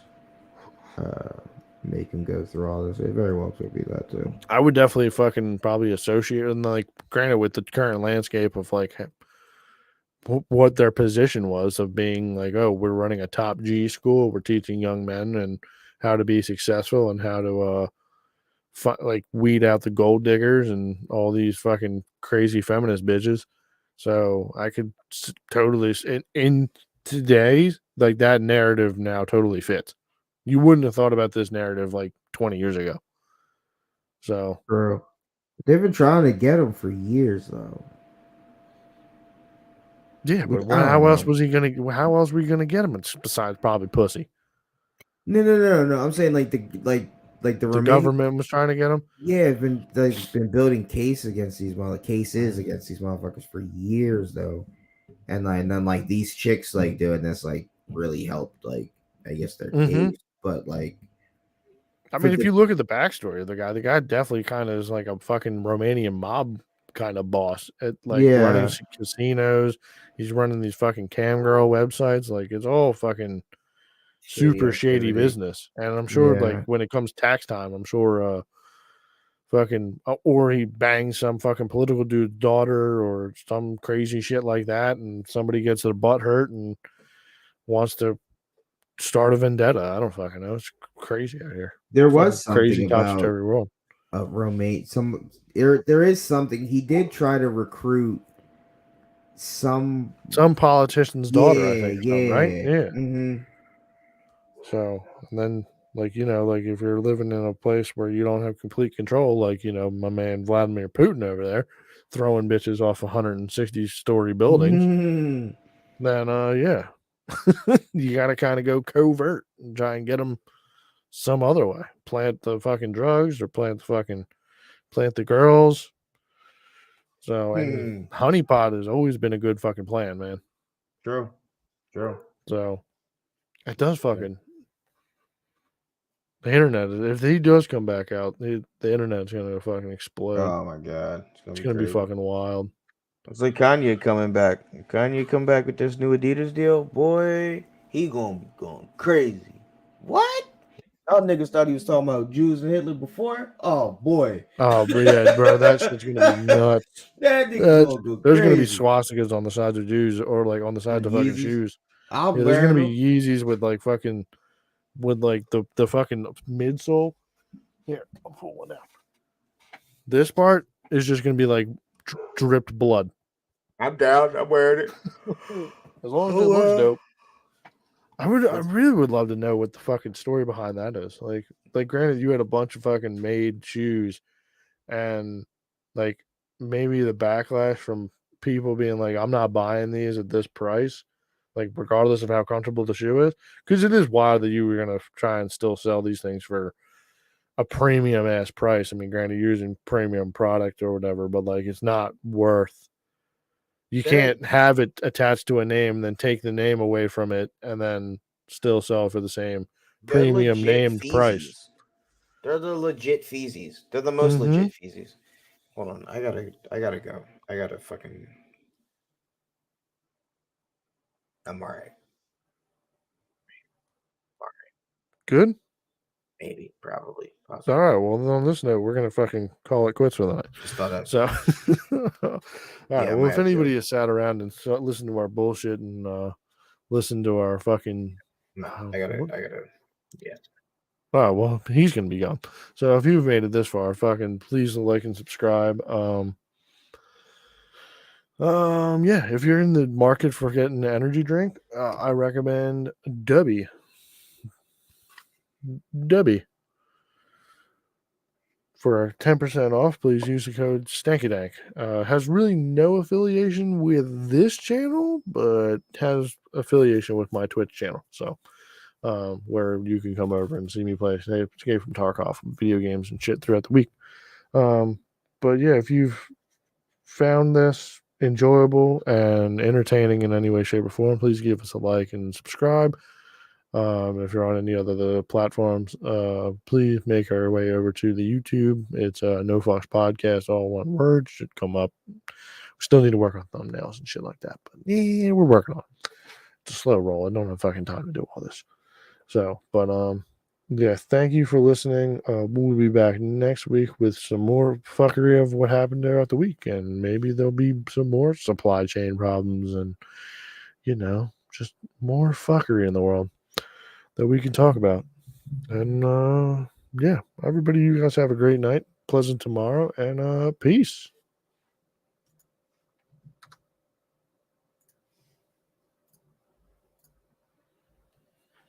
Make them go through all this. It very well could be that too. I would definitely fucking probably associate, and like granted with the current landscape of like what their position was of being like, oh, we're running a top G school, we're teaching young men and how to be successful and how to like weed out the gold diggers and all these fucking crazy feminist bitches. So I could totally in today's like that narrative now totally fits. You wouldn't have thought about this narrative like 20 years ago. So True. They've been trying to get him for years though. yeah, Which but I don't how else know. was he gonna? How else were you gonna get him besides probably pussy? No. I'm saying like the The remaining. government was trying to get him. Yeah, it's been building cases against these motherfuckers for years though, and then like these chicks like doing this like really helped like I guess their Mm-hmm. case, but like I for mean, if the you look at the backstory of the guy definitely kind of is like a fucking Romanian mob kind of boss at like running yeah casinos. He's running these fucking cam girl websites. Like it's all fucking shady super shady activity. business. And I'm sure like Yeah, when it comes tax time, I'm sure fucking or he bangs some fucking political dude's daughter or some crazy shit like that, and somebody gets their butt hurt and wants to start a vendetta. I don't fucking know. It's crazy out here. there Fucking was something crazy about topsy-turvy world. a roommate. There is something he did try to recruit some. Some politician's daughter, I Yeah, think, or something, right? yeah. Yeah. Mm-hmm. So, and then, like, like if you're living in a place where you don't have complete control, like, my man Vladimir Putin over there throwing bitches off 160-story buildings, Mm-hmm. then, yeah, you got to kind of go covert and try and get them some other way. Plant the fucking drugs or plant the girls. So, and Hmm. honeypot has always been a good fucking plan, man. True. True. So, it does Yeah. fucking. The internet, if he does come back out, the internet's gonna fucking explode. Oh my god, it's gonna It's be gonna be crazy. fucking wild. It's like Kanye coming back. Kanye come back with this new Adidas deal, boy. He gonna be going crazy. What? Y'all niggas thought he was talking about Jews and Hitler before? Oh boy. Oh, but yeah, bro, that shit's gonna be nuts. That nigga gonna go There's gonna be crazy. swastikas on the sides of Jews or like on the On sides of fucking Yeezys. shoes. I'm Yeah, there's gonna wearing be them. Yeezys with like fucking with like the fucking midsole. Here, I'll pull one out. This part is just gonna be like dripped blood. I'm down. I'm wearing it. As long as it looks dope. I really would love to know what the fucking story behind that is. Like granted, you had a bunch of fucking made shoes, and like maybe the backlash from people being like, "I'm not buying these at this price," like regardless of how comfortable the shoe is, because it is wild that you were gonna try and still sell these things for a premium ass price. I mean, granted, you're using premium product or whatever, but like it's not worth. You can't have it attached to a name, then take the name away from it, and then still sell for the same premium named price. They're the legit feezies. They're the most legit feezies. Hold on, I gotta go. I gotta fucking. I'm alright. Good. Maybe, probably, possibly. All right. Well, on this note, we're gonna fucking call it quits for the night. Just thought I'd. So, all right. Well, if anybody has sat around and listened to our bullshit and listened to our fucking, no, I gotta. Yeah. Oh, well, he's gonna be gone. So if you've made it this far, fucking please like and subscribe. Yeah, if you're in the market for getting an energy drink, I recommend DUBBY. For 10% off, please use the code StankyDank. Has really no affiliation with this channel, but has affiliation with my Twitch channel. So, where you can come over and see me play Escape from Tarkov, video games and shit throughout the week. But yeah, if you've found this enjoyable and entertaining in any way, shape, or form, please give us a like and subscribe. If you're on any other the platforms, please make our way over to the YouTube. It's No Fox Podcast, all one word. Should come up. We still need to work on thumbnails and shit like that, but yeah, we're working on it. It's a slow roll. I don't have fucking time to do all this. So, but yeah, thank you for listening. We'll be back next week with some more fuckery of what happened throughout the week, and maybe there'll be some more supply chain problems and just more fuckery in the world that we can talk about. And yeah, everybody, you guys have a great night, pleasant tomorrow, and peace.